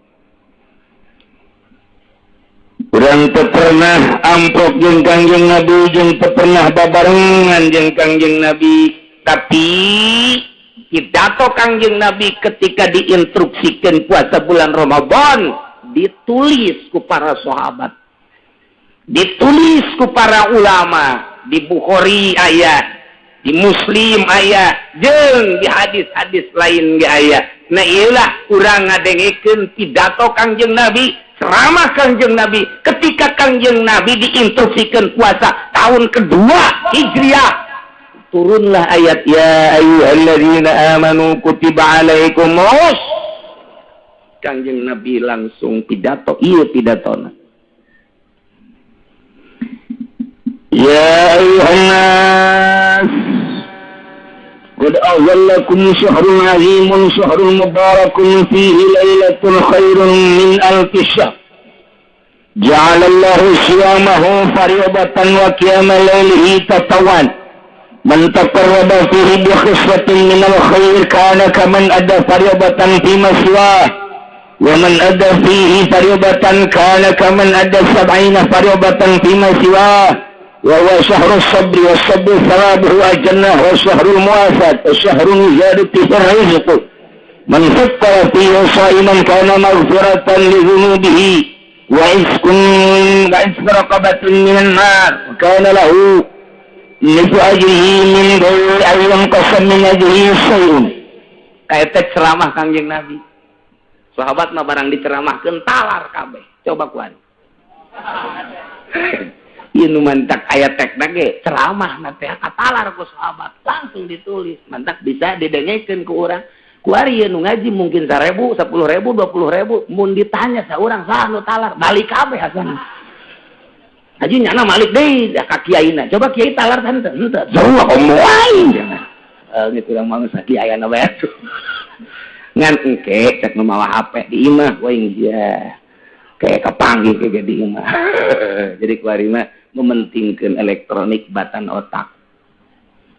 Urang teu pernah amprok jeung Kangjeng Nabi jeung teu pernah babarengan jeung Kangjeng Nabi, tapi pidato Kangjeng Nabi ketika diinstruksikan puasa bulan Ramadan ditulis ku para sahabat, ditulis ku para ulama, di Bukhari aya, di Muslim aya, jeung di hadis-hadis lain ge aya. Nah ieulah urang ngadengikeun pidato Kangjeng Nabi, ceramah Kangjeng Nabi ketika Kangjeng Nabi diinstruksikan puasa tahun kedua Hijriah. Turunlah ayat ya ayyuhalladzina amanu kutiba alaikumus. Kangjeng Nabi langsung pidato, iya pidatona. Ya ayyuhan nas qad azallakum syahrun azimun syahrun mubarakun fihi lailatul khairun min alfi syahr. Ja'alallahu siyamahu fariyadatan wa qiyama lailihi tatawwan. Man taqarraba fihi bi khiswatin min al-khair kana kaman adda fariyadatan fi maswah. Wa man adda fihi fariyadatan kana kaman adda 70 fariyadatan fi maswah. وهو شهر الصبر والصبر ثوابه الجنة وشهر المواساة وشهر زيادة في الرزق من فطر فيه صائما كان مغفرة لذنوبه وعتق رقبة من النار وكان له مثل أجره من غير أن ينقص من أجره شيء. Kayak ceramah Kangjeng Nabi. Sahabat mah barang diceramahkeun talar kabeh. Coba kuan. Inu mantak ayat tek nage ceramah nanti katalar ku sahabat langsung ditulis mantak bisa didengekeun ku urang ku ari nu ngaji mungkin 1.000 10.000 20.000 mun ditanya saurang saha nu talar balik kabeh asana aji nyana malik deui ka kiaina coba kiai talar tante henteu semua omoai ngi urang mangsa kiaiana bae ngan engke cek nu mawa HP di imah we ya kayak kepanggih kayak di imah jadi kuari mah mementingkan elektronik batan otak.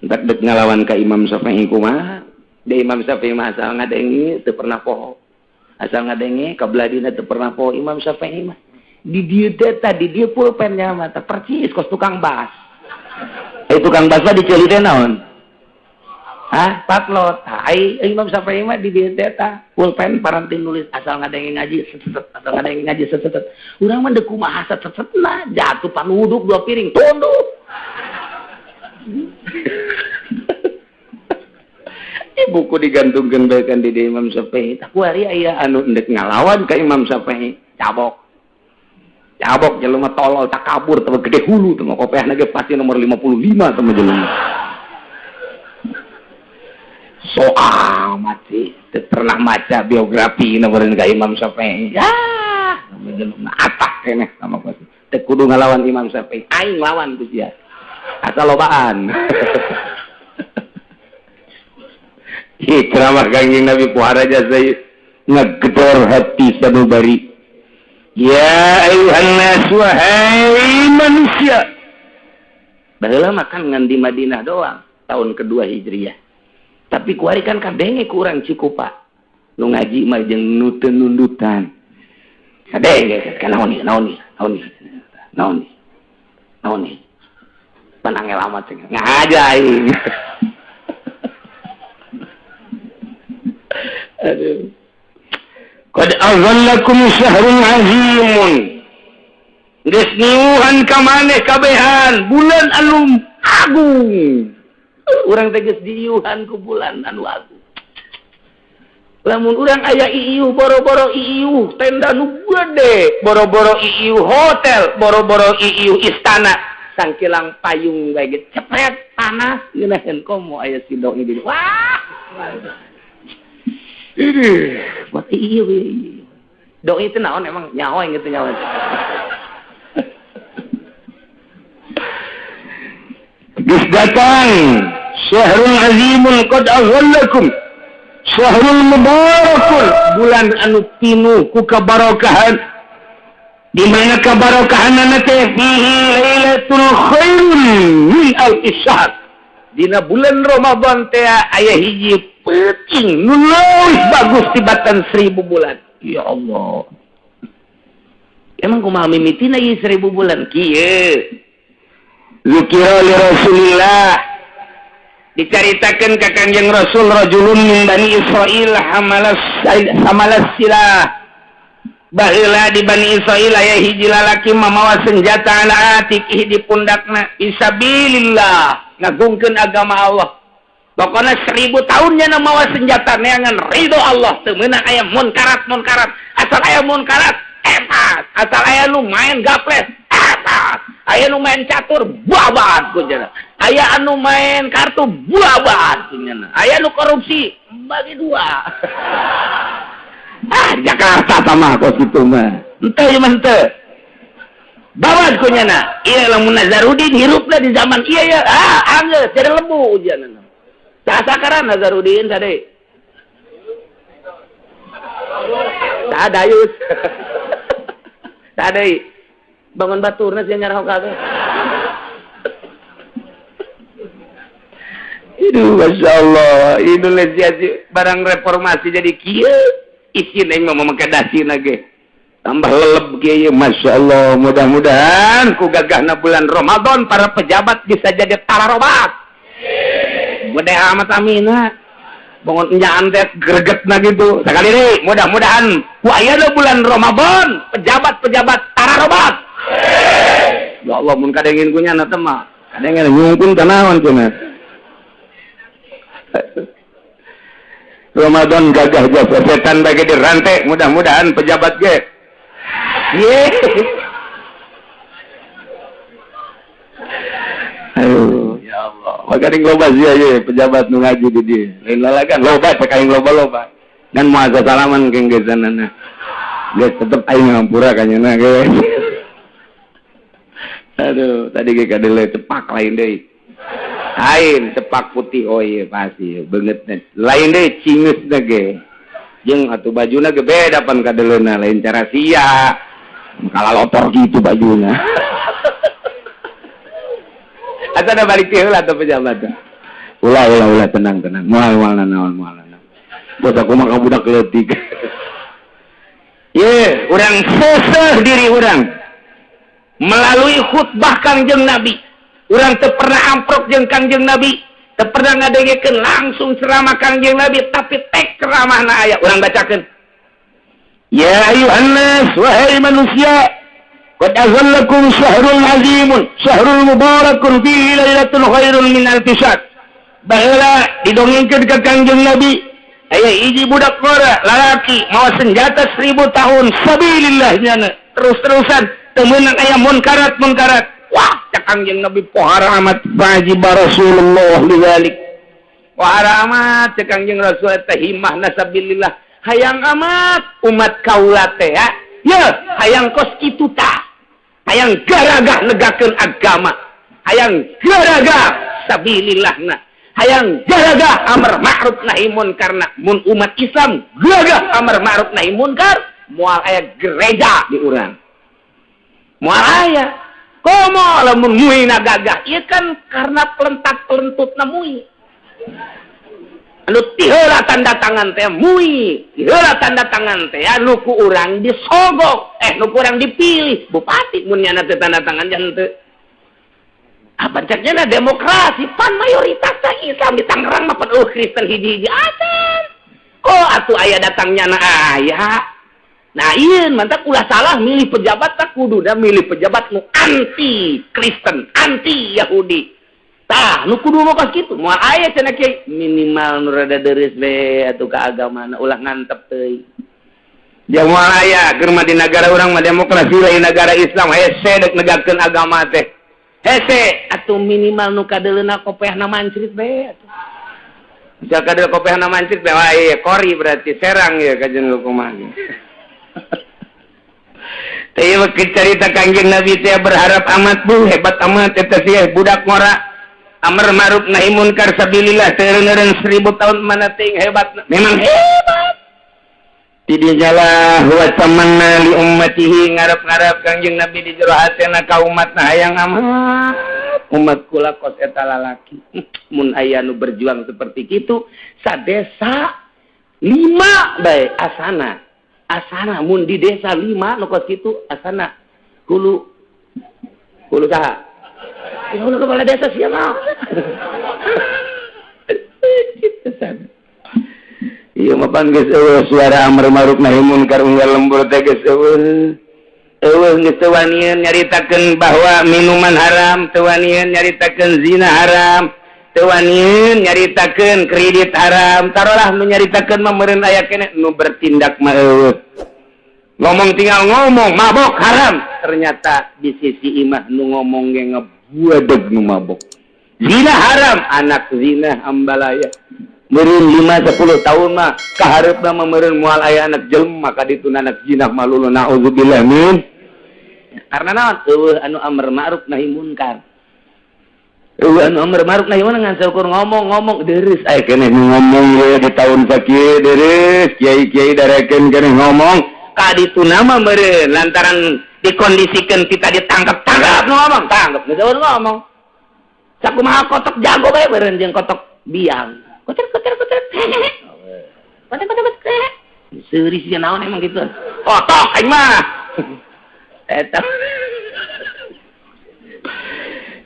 Entak dek ngalawan ka Imam Syafi'i kumaha? De Imam Syafi'i mah asal ngadengi teu pernah poho. Asal ngadengi kabladina teu pernah poho Imam Syafi'i mah. Di dieu teh tadi dieu pulpennya mah teh percis kos tukang bas. Tukang bas mah diceuli teh naon? Patlot. Imam Syafi'i mah di dieu teh tah pulpen parantin nulis asal ngadenge ngaji seset asal ngadenge ngaji seset. Urang mah deuk kumaha sesetna jatuh panuduk 2 piring tunduk. Buku digantungkeun bae kan di Imam Syafi'i. Tah kuari aya anu endek ngalawan ka Imam Syafi'i. Cabok jelema tolol takabur teu gede hulu teu kopiahna ge pasti nomor 55 teu jelema. Soal mati pernah maca biografi nomeureun ka Imam Syafi'i. Ya, jelema atak keneh sama pasti. Teu kudu ngalawan Imam Syafi'i. Aing lawan tuh sia. Asal lobaan. Ceramah Kangjeng Nabi puara jasa ngegedor hati sanubari. Ya ayuhan nas wahai manusia. Baheula makan ngan di Madinah doang tahun kedua Hijriah. Tapi kuari kan kadenge kurang Cikupa. Nu ngaji mah jeung nu teu nundutan. Kadenge kan naon ni. Panangel amat cenah. Ngajain. Aduh. Qad azallakum syahrun azimun. Geus niuhan ka maneh kabehan bulan anu agung. Urang teh geus diiuhan ku bulan anu agung. Lamun urang aya iiuh boro-boro iiuh tenda nu gede, boro-boro iiuh hotel, boro-boro iiuh istana, sangkilang payung bae ge cepet panas ngeunaheun komo aya si doi di. Wah. Buat iiuh. Doi itu naon emang nyawa gitu nyawa. Geus datang syahrul azimun qad aghallakum syahrul mubarakun bulan anu pinuh ku kabarokahan di mana kabarokahanna teh fihi lailatul khairun min alfi syahr dina bulan Ramadan teh aya hiji peuting nu leuwih bagus tibatan 1000 bulan. Ya Allah, emang kumaha mimitina ieu 1000 bulan kieu. Zikra li Rasulillah dicaritakeun ka Kanjeng Rasul rajulun min Bani Israil hamalas silah. Baheula di Bani Israil aya hiji lalaki mamawa senjata ala atikih di pundakna fisabilillah ngagungkeun agama Allah. Pokona 1000 tahunnya na mawa senjata neangan ridho Allah teu meunang aya munkarat asal aya munkarat epas asal aya nu main gaples epas aya nu main catur buabat ku cenah aya anu main kartu buabat ku cenah aya nu korupsi bagi 2. Jakarta tamah kos kitu mah henteu ieu mah henteu babat ku cenah ieu lamun Nazarudin hirupna di zaman ieu ya anggeus jadi lembu ujianna. Sasakaran Nazarudin tadi. Dayus. Tadi bangun baturna sia nyarah kabeh. Itu masyaallah, Indonesia barang reformasi jadi kieu. Isin aing mah memengkedasina ge. Tambah leleb ge ieu masyaallah. Mudah-mudahan ku gagahna bulan Ramadan para pejabat bisa jadi tararobat. Gede amat amina. Bangun enjaan teh gregetna gitu. Sekali deui mudah-mudahan ku aya bulan Ramadan pejabat-pejabat tararobat. Ya Allah mun kadengin ku nyana teh mah. Kadengin nyungkun tanawan cenah. Ramadan gagah jasa setan bagi dirantai mudah-mudahan pejabat ge. Ye. Aduh, ya Allah. Makaring loba sia ye pejabat nu ngaji di dieu. Lain lalagan loba pakaing loba-loba. Dan moal salaman keng gesanana. Geus tetep aing ngampura kanyana ge. Aduh, tadi ge kadele cepak lain deui. Lain cepak putih oh iya pasti beungeutna. Lain deui cingeusna ge. Jeung atuh bajuna ge beda pan kadeleuna lain cara sia. Kalalotor gitu bajuna. Asa ada balik teh heula atuh pejabat. Ulah tenang. Moal naon. Bos aku mah budak leutik. Ye, urang seseh diri urang. Melalui khutbah Kangjeng Nabi. Urang teu pernah amprok jeung Kangjeng Nabi, Teu pernah ngadengekeun langsung ceramah Kangjeng Nabi tapi tek ceramahna aya urang bacakeun. Ya ayuhan nas, wahai manusia, qad azallakum syahrul azimun, syahrul mubarakun fihi lailatul khairun min alfi syahr. Baheula didongengkeun ka Kangjeng Nabi, aya hiji budak ngora lalaki mawa senjata 1000 tahun sabilillah nyana. Terus-terusan teu meunang aya munkarat. Wah, cak Kangjeng Nabi pohara amat fajiba Rasulullah lidzalik. Pohara amat cak Kangjeng Rasul teh himmahna sabilillah. Hayang amat umat kaula teh ya hayang kos kitu tah. Hayang garaga negakeun agama. Hayang garaga sabilillahna. Hayang garaga amar ma'ruf nahi munkarna. Mun umat Islam garaga amar ma'ruf nahi munkar, moal aya gereja di urang. Moal aya. Komo lamun muih na gagah. Ieu kan karena pelentak-pelentutna muih. Anu tiheula tanda tangan teh muih, tiheula tanda tangan teh anu ku urang disogok, nu ku urang dipilih bupati mun nya teh tanda tangan jan teu. Apa caknya demokrasi pan mayoritas Islam di Tangerang mah pan Kristen hiji-hiji acan. Kok atuh aya datangnya na aya. Nah ieu mantap ulah salah milih pejabat tak kudunya milih pejabat nu anti Kristen, anti Yahudi. Tah, nu kudu mah kos kitu. Moal aya cenah kieu minimal nu rada deres we atuh ka agamana ulah ngantep teuing. Ya moal aya keur mah di negara urang mah demokrasi lain negara Islam hese dek negakeun agama teh. Hese atuh minimal nu kadeleuna kopehna mancrit we atuh. Misal kadel kopehna mancrit we wah ieu kori berarti serang ya kajen kumaha. Teh ieu cerita Kangjeng Nabi teh berharap amat bu hebat amat eta sih budak ngora. Amar ma'ruf nahi munkar sabilillah teureun 1000 tahun mana ting hebat memang hebat tidinyalah wa tamanna li ummatihi ngarep-ngarep Kangjeng Nabi di jero hatena ka umatna hayang amat umat kula kos eta lalaki mun aya nu berjuang seperti kitu sadesa 5 bae asana mun di desa 5 nu kos kitu asana hulu saha ya ulah kepala desa siapa? Iya mapan geus eueuh suara amar ma'ruf nahi munkar unggal lembur teh geus eueuh geus teu wanian nyaritakeun bahwa minuman haram, teu wanian nyaritakeun zina haram, teu wanian nyaritakeun kredit haram, tarolah menyaritakeun mah meureun aya keneh nu bertindak mah eueuh. Ngomong tinggal ngomong mabok haram, ternyata di sisi imah nu ngomong ge buadeg nu mabok. Zina haram, anak zina hambalaya. Meureun 5-10 tahun mah kahareupna mah meureun moal aya anak jelema ka ditu anak zina malulu naudzubillah min. Karena naon? Eueuh anu amar ma'ruf nahi munkar. Eueuh anu amar ma'ruf nahi munkar ngan saukur ngomong deres aya keneh ngomong we di taun sakieu deres kiai-kiai darekeun keneh ngomong ka ditu nama meureun lantaran dikondisikan kita ditangkap ngomong tangkap geus ngomong sakumaha kotok jago bae beureun jeung kotok biang kotor seuri sia naon emang gitu kotok aing mah eta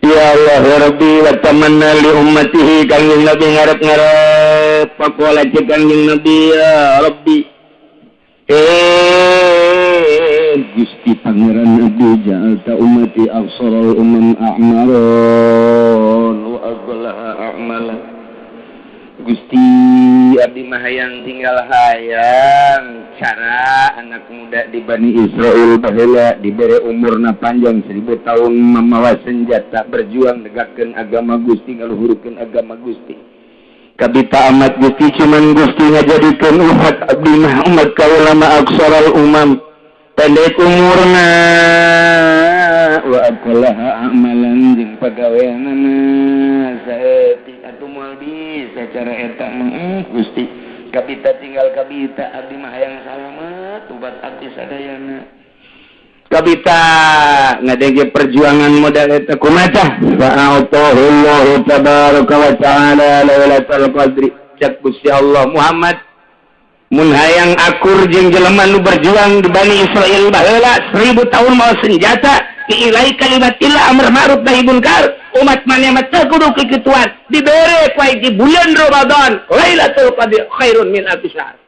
ya Allah ya Rabbi wa tamanna li ummatihi Kangjeng Nabi ngarep-ngarep pakola cek Kangjeng Nabi ya Rabbi Gusti Pangeran Nabi ja'alta ummati absaral umam a'maron wa aghlaha a'malan Gusti abdi mah hayang tinggal hayang cara anak muda di Bani Israel baheula dibere umurna panjang 1000 tahun mamawa senjata berjuang negakeun agama Gusti ngaluhurkeun agama Gusti kabita amat Gusti cuman Gusti ngajadikeun umat abdi mah umat kaula mah absaral umam pendek umurna wa aqlaha amalan jeung pagaweanana saeutik atuh moal bisa cara eta mah Gusti kabita tinggal kabita abdi mah hayang salamet ubat abdi sadayana kabita ngadenge perjuangan modal eta kumaha fa'atahullahu tabaraka wa ta'ala lailatul qadri cak Gusti Allah Muhammad mun hayang akur jeung jelema nu berjuang di Bani Israil baheula 1000 tahun mawa senjata Ilai kalimatillah amr ma'ruf nahi munkar. Umat maneh mah teu kudu kikituan. Dibere ku di bulan Ramadan. Lailatul Qadar khairun min alfi syahr.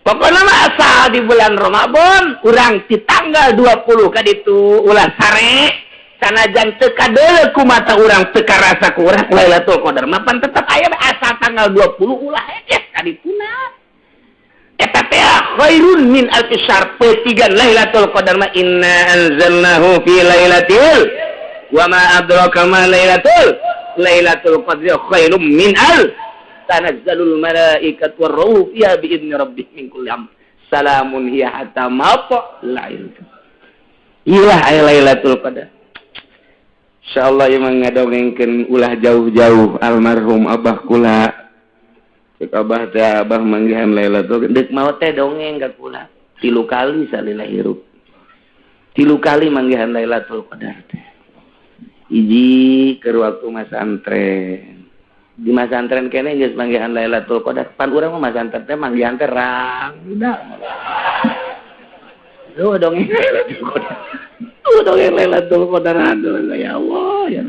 Pokokna mah asal di bulan Ramadan urang di tanggal 20 ka ditu ulah sare sanajan teu kadeuleu ku mata urang teu karasa ku urang Lailatul Qadar mah pan tetep aya asal tanggal 20 ulah heeh ka dituna. Eta teh khairun min alfi syahr petigan Lailatul Qadar ma inna anzalnahu fi lailatil wa ma adraka ma lailatul qadri khairum min tanazzalul malaikatu war ruh fiha bi idzni rabbih min kulli amr salamun hiya hatta matla'il ilah Lailatul Qadar. Insyaallah ieu ngadongengkeun ulah jauh-jauh almarhum abah kula. Cek abah teh abah manggihan Lailatul Qadar. Deuk maot teh dongeng ka kula. 3 kali salila hirup. 3 kali manggihan Lailatul Qadar teh. Hiji keur waktu masantren. Di masantren kene geus manggihan Lailatul Qadar. Pan urang mah masantren teh manggihan teh rangda. Duh dongeng Lailatul Qadar. Dongeng Lailatul Qadar aduh ya Allah ya.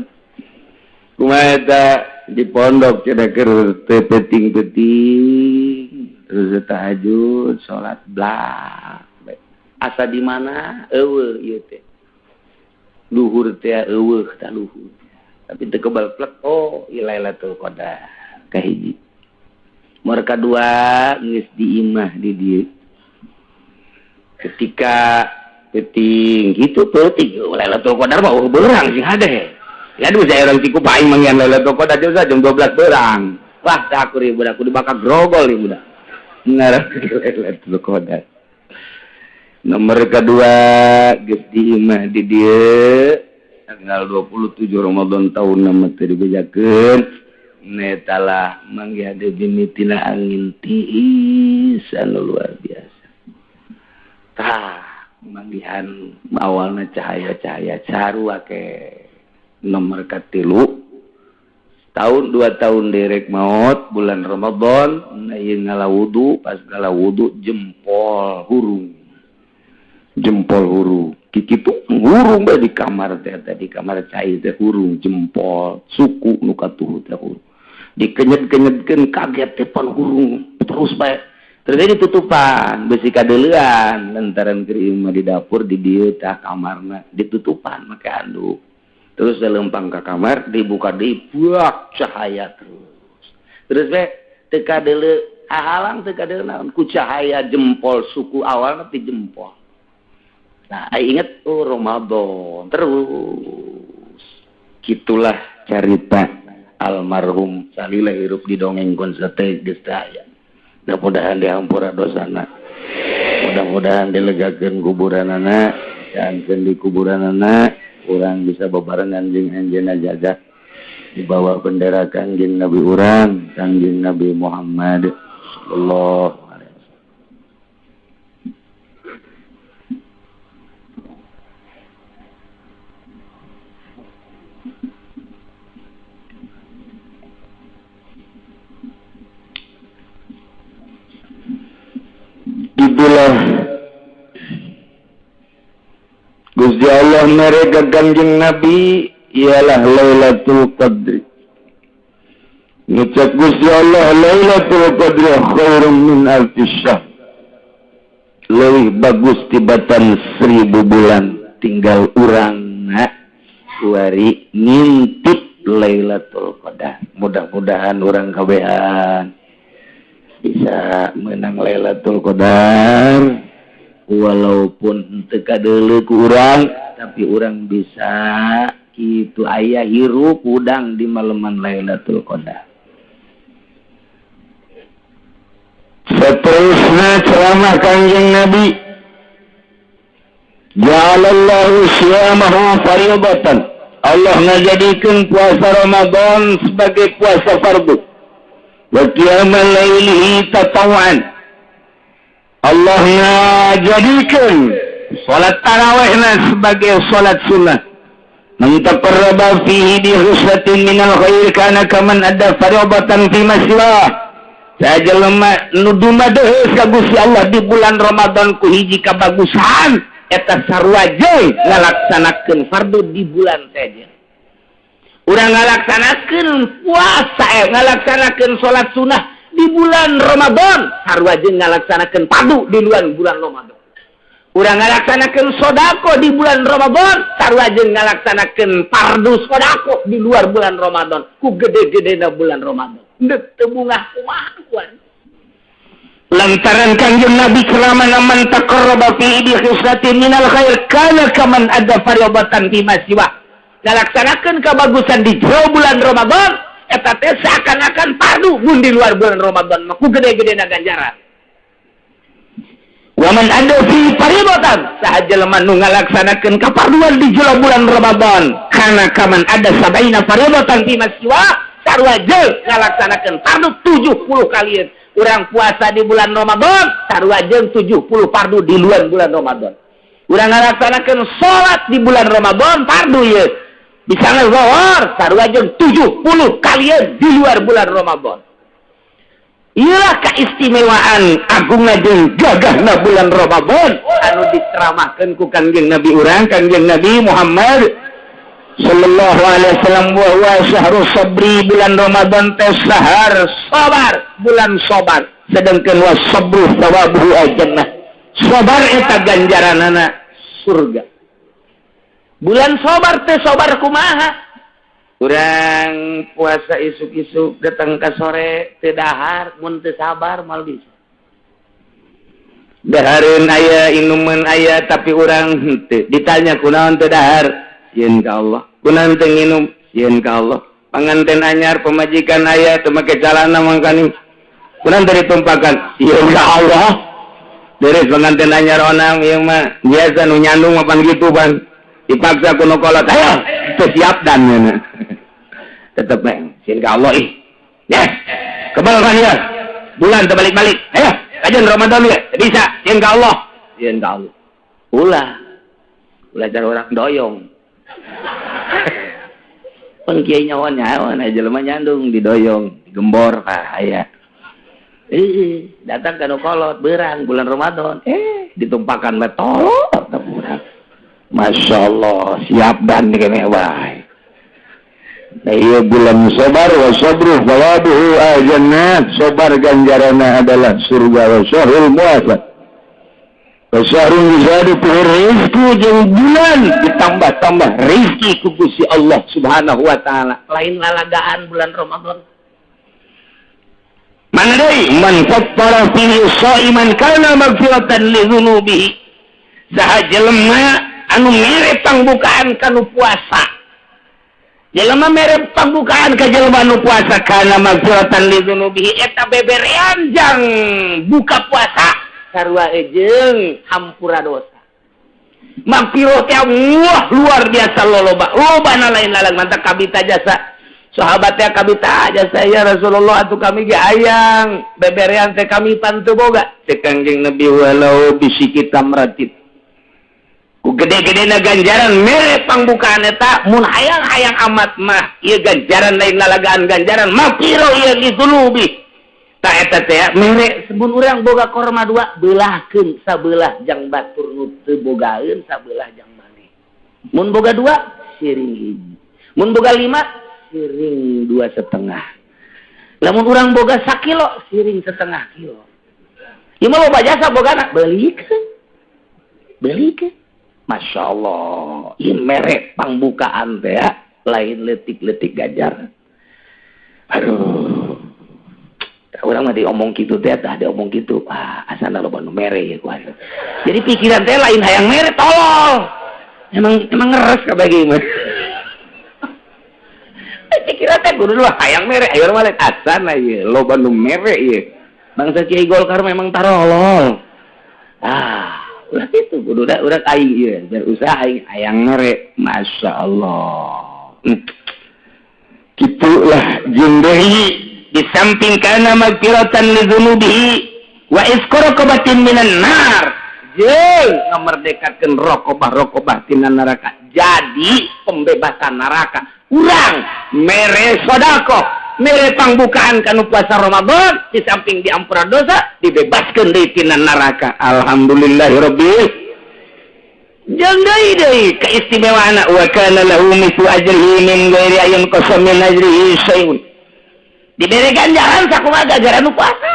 Kumaha eta di pondok cenah keur teu penting-penting terus tahajud salat blak asa di mana eueuh ieu teh luhur teh eueuh tah luhur tapi teu kebal plek oh ieu Lailatul Qadar kahiji mor kadua geus diimah di dieu ketika penting gitu penting Lailatul Qadar mah beurang sing hade ya aduh saya orang tiku paing manggihan Lailatul Qadar juga jam 12 beurang. Wah, tak aku ri budak kudu bakal grogol ri budak. Ngarep Lailatul Qadar. Nomor kedua geus diimah di dieu tanggal 27 Ramadan tahun nama teu dibejakeun. Netalah manggihan dimitina angin tiis anu luar biasa. Tah, manggihan awalna cahaya-cahaya sarua ke nomor katilu tahun 2 tahun derek maut bulan Ramadan ieu ngalawudu pas ngalawudu jempol hurung kikitu hurung bae di kamar teh di kamar cai teh hurung jempol suku nu katuh teh hurung dikenyet-kenyetkeun kaget teh pan hurung terus bae terjadi tutupan besi kadeuleuan lantaran keur imah di dapur di dieu tah kamarna ditutupan make anduk. Terus lempang ke kamar, dibuka deui buak cahaya terus teka deuleu halang teka deuleu naon ku cahaya jempol suku awal nanti jempol. Nah, inget Ramadan terus. Gitulah cerita almarhum salila hirup di dongengkeun sateh geus aya. Mudah-mudahan diampura dosana. Mudah-mudahan dilegakeun kuburanana, jangan di kuburanana urang bisa bebarengan jeung anjeunna jaga di bawah bendera Kangjeng Nabi urang Kangjeng Nabi Muhammad sallallahu alaihi wasallam. Itulah Gusti Allah mereka Kangjeng Nabi ialah Lailatul Qadri. Ngucap Gusti Allah Lailatul Qadri khairum min alfi syahr. Leuwih bagus tibatan 1000 bulan tinggal urang kuari ngintip Lailatul Qadar. Mudah-mudahan urang kabehan bisa menang Lailatul Qadar. Walaupun teu kadeuleu ku urang tapi urang bisa kitu aya hirup udang di maleman Lailatul Qadar. Seterusnya ceramah Kangjeng Nabi ja'alallahu syiyamahu fardatan. Allah ngajadikeun puasa Ramadan sebagai puasa fardu. Wa qiyamal laili tatawuan. Allah ngajadikeun salat tarawihna sebagai salat sunnah. Man taqarraba fihi bi husatin minal khair kana kaman adda fardatan fi masjid. Sajelema nu dumadeus ka Gusti Allah di bulan Ramadan ku hiji kabagusan eta sarua jeung ngalaksanakeun fardu di bulan saja. Urang ngalaksanakeun puasa ngalaksanakeun salat sunah di bulan Ramadan, sarua jeung ngalaksanakeun fardu di luar bulan Ramadan. Urang ngalaksanakeun sodako di bulan Ramadan, sarua jeung ngalaksanakeun fardu sodako di luar bulan Ramadan. Ku gede-gedena bulan Ramadan. Deuk teu bungah kumaha kuan. Lantaran Kanjeng Nabi keramana man taqarraba fi idhi khislatin minal khair kana kaman ada fariyobatan fi masiwa. Ngalaksanakeun kabagusan di jero bulan Ramadan eta teh seakan-akan fardu mun di luar bulan Ramadan mah ku gede-gedena ganjaran. Wa man ada fi fariyobatan sahaja lemah nu ngalaksanakeun kafarduan di jero bulan Ramadan kana kaman ada sabaina fariyobatan fi masiwa sarua jeung ngalaksanakeun fardu 70 kalian. Urang puasa di bulan Ramadan, sarua jeung 70 fardu di luar bulan Ramadan. Urang ngalaksanakeun salat di bulan Ramadan fardu ye. Bisa zuhur, sarua jeung 70 kalian di luar bulan Ramadan. Iyalah keistimewaan agungna jeung gagahna bulan Ramadan anu diceramahkeun ku Kanjeng Nabi urang, Kanjeng Nabi Muhammad sallallahu alaihi wasallam wa syahrus sabri bulan Ramadan teh sahar sabar bulan sabar sedangkan wa sabru thawabuhu ajannah sabar eta ganjaranana surga. Bulan sabar teh sabar kumaha? Urang puasa isuk-isuk datang ka sore teu dahar mun teu sabar mal bisa. Dahareun aya inuman aya tapi urang henteu ditanya kunaon teu dahar. Yen ka Allah. Kunaon teu nginum? Yen ka Allah. Panganten anyar pemajikan aya teu make calana mangkani. Kunaon teu ditumpakan? Yen ka Allah. Beres panganten anyar onang ieu mah biasa nu nyandung mapan kitu ban. Dipaksa kuno kolot. Ayo, teu siap dan nya. Tetep bae. Yen ka Allah ih. Ya. Kebal kan ya. Bulan teu balik-balik. Ayo, kajian Ramadan ya. Bisa. Yen ka Allah. Yen ka Allah. Ulah cara orang doyong. Pun kiai nyawan jelema nyandung didoyong digembor aya datang kana kolot beurang bulan Ramadan ditumpakan metol masyaallah siap dan kene wae. Nah iya bulan sabar wa sabru thawabuhu ajannat sabar ganjaranna adalah surga wa syahrul muwafaq. Wasyarun yuzadu tuhur rizki jeung bulan ditambah-tambah rizki ku Gusti Allah subhanahu wa ta'ala. Lain lalagaan bulan Ramadan. Mana deui man fattara fihi sha'iman kana maghfiratan li dzunubihi. Saha jelema anu mere pangbukaan kanu puasa. Jelema mere pangbukaan ka jelema anu puasa kana maghfiratan li dzunubihi eta beberean jang buka puasa. Sarua jeung hampura dosa. Maghfirah teh luar biasa lobana lain lalang mantap kabita jasa. Sahabatnya kabita jasa ya Rasulullah atuh kami ge hayang beberean teh kami pantu boga. Teh Kanjeng Nabi walau bisiki tamratin. Ku gede-gedena ganjaran mere pangbukaan eta mun hayang-hayang amat mah ieu ganjaran lain lalagaan ganjaran maghfirah ieu li dzunubi. Tak eta teh mere sebun urang boga korma dua beulahkeun sabelah jang batur nu teu bogaeun sabelah jang maneh. Mun boga dua siring hiji. Mun boga 5 siring 2,5. Lamun urang boga 1 kilo siring 1/2 kilo. Ieu mah loba jasa bogana beulikeun. Masyaallah. Ieu mere pangbukaan teh lain leutik-leutik ganjaran. Aduh. Orang mah diomong gitu teh tah diomong gitu asana loba nu mere ya kuat. Jadi pikiran teh lain hayang mere tolol. Emang ngeres ka bagi mah. Pikiran teh kudu hayang mere ayeuna mah asana ieu loba nu mere ieu. Bangsa Kiai Golkar memang tarolol. Ulah kitu kudu da urang aing ieu biar usaha aing hayang mere masyaallah. Kitulah jeung deui di samping kana maghfiratan li dzunubihi wa isqaraqabatin minan nar jeung ngamerdekakeun raqabah tina neraka jadi pembebasan neraka urang mere sedekah mere pangbukaan kanu puasa Ramadan di samping diampura dosa dibebaskeun deui tina neraka alhamdulillahirabbil jeung deui keistimewaan wa kana lahu mithlu ajrihi min ghairi ayyin qasam min ajrihi syai'un. Dibere ganjaran sakumaha ganjaran nu puasa.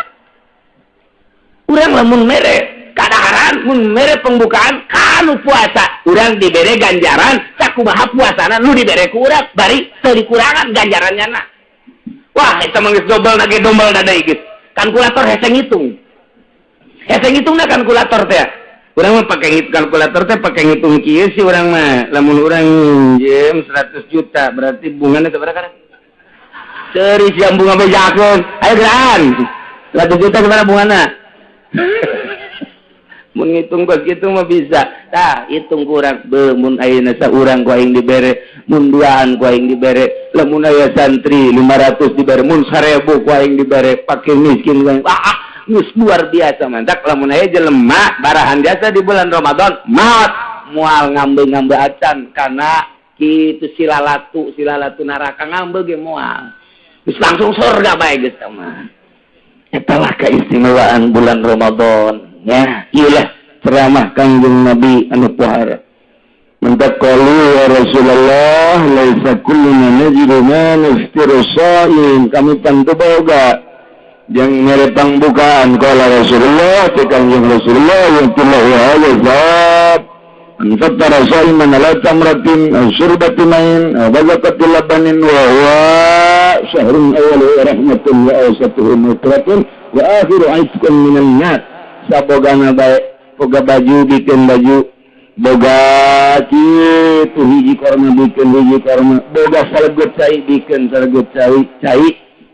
Urang lamun mere kadaharan mun mere pembukaan kanu puasa, urang dibere ganjaran sakumaha puasana nu dibere ku urang bari teu dikurangan ganjarannya na. Wah, eta mah geus dobel lagi dombel da deui geus. Kalkulator hese ngitung. Hese ngitungna kalkulator teh. Urang mah pake kalkulator teh pake ngitung kieu sih urang mah. Lamun urang minjem 100 juta berarti bungana sabaraha kana? Teuris yang bunga bejakeun. Ayo geran. 100 juta sabaraha bungana? Mun ngitung kos kitu mah bisa. Tah, hitung kurang beuh mun ayeuna saurang ku aing dibere, mun duaan ku aing dibere, lamun aya santri 500 dibere, mun 1000 ku aing dibere, fakir miskin ku aing. Geus luar biasa mantak lamun aya jelema barahan jasa di bulan Ramadan, maot moal ngambe-ngambe acan kana kitu silalatu neraka ngambe ge moal. Geus langsung surga bae geus mah. Eta lah keistimewaan bulan Ramadan. Ya, iyalah ceramah Kanjeng Nabi anu pohara. Mentak qalu ya Rasulullah laisa kulluna najidu ma naftiru sha'im, kami tentu boga yang mere pangbukaan qala Rasulullah te Kanjeng Rasulullah yang tillah wa azab an fattara sha'iman ala tamratin syurbatin main bazaqatil labanin wa huwa syahrun awal rahmatun wa awsatuhu mutratun wa akhiru aitqun minan nar. Sabogana bae boga baju bikin baju, boga kitu hiji korma bikin hiji korma, boga salegut cai bikin salegut cai,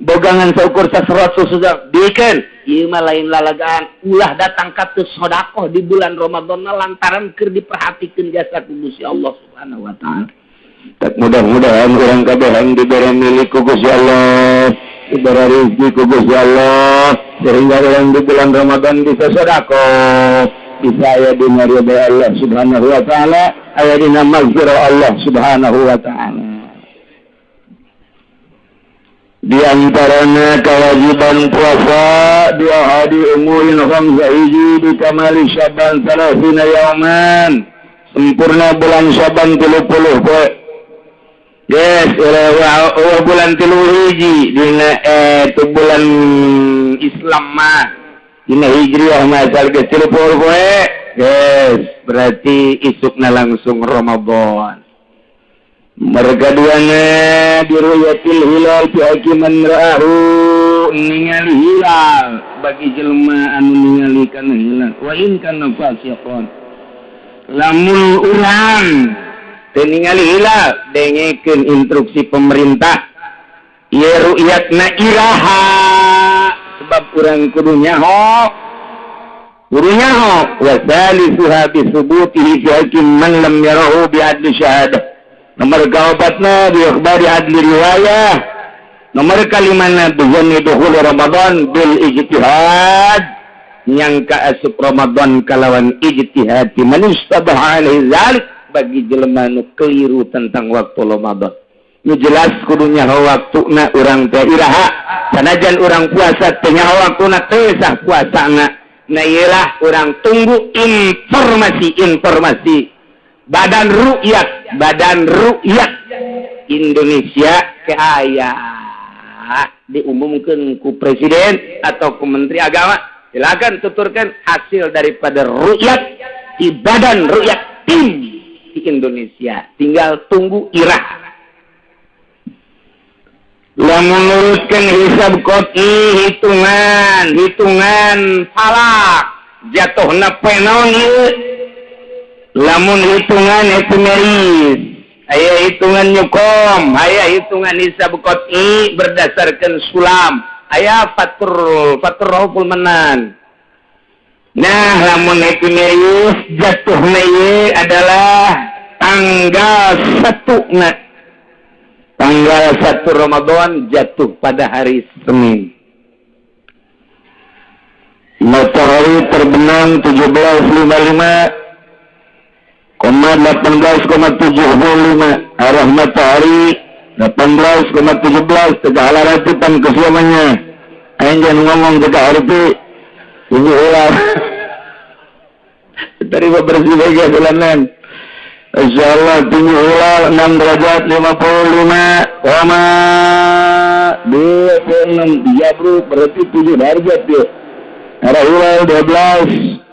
bogangan saukur saserat sudah bikin. Ieu mah lain lalagaan, ulah datang ka teu sedekah di bulan Ramadan lantaran keur diperhatikeun jasa ku Gusti Allah Subhanahu wa taala. Tak mudah-mudahan urang kabeh yang diberi milik ku Gusti Allah, diberi rezeki ku Gusti Allah, sehingga orang di bulan Ramadan bisa sedekah, bisa aya di ridha Allah Subhanahu wa taala, aya di maghfirah Allah Subhanahu wa taala. Di antaranya kewajiban puasa dua hari umurin khamsa hiji di kamali Syaban 30 yauman, sempurna bulan Syaban 30 poe. Yes, bulan 3 hiji dina itu bulan Islam mah dina Hijriah mah asal geus 30 poe. Yes, berarti isukna langsung Ramadan. Mereka duana diruyatil hilal fi hakiman ra'ahu, ningali hilal bagi jelema anu ningali kana hilal. Wa in kana fasiqon, lamun urang teu ningali hilal dengekeun instruksi pemerintah ieu ru'yatna iraha, sebab urang kudu nyaho wa salisuha bi subutihi fi hakim man lam yarahu bi adli syahadah. Nomor kaobatna bi ikhbari adli riwayah. Nomor kalimana bizanni dukhul Ramadan bil ijtihad, nyangka asup Ramadan kalawan ijtihad man istabaha alaihi zalik, bagi jelema nu keliru tentang waktu Ramadan. Nu jelas kudu nyaho waktuna urang teh iraha, sanajan urang puasa teh nyaho waktuna teu sah puasana. Na iyalah urang tunggu informasi Badan Ru'yat Indonesia ke aya diumumkan ku presiden atau ku menteri agama, silakan tuturkan hasil daripada ru'yat di Badan Ru'yat tim di Indonesia, tinggal tunggu irah. Lamun nurutkeun hisab qot'i, hitungan falak jatuhna penon ieu. Lamun hitungan efemeris, aya hitungan nyukom, aya hitungan hisab qot'i berdasarkan sulam, aya fatur rahul menan. Nah, lamun efemeris jatuhna ieu adalah tanggal 1 Ramadan jatuh pada hari Senin. Matahari terbenam 17.55,18,75, arah matahari 18,17, tegak laratipan kesiamannya. Aing jangan ngomong tegak arti ini ulah dari bersih bagai bulanan. Insyaallah tinggi hilal 6 derajat 55,26. Iya bro, berarti 7 derajat ya. Ada hilal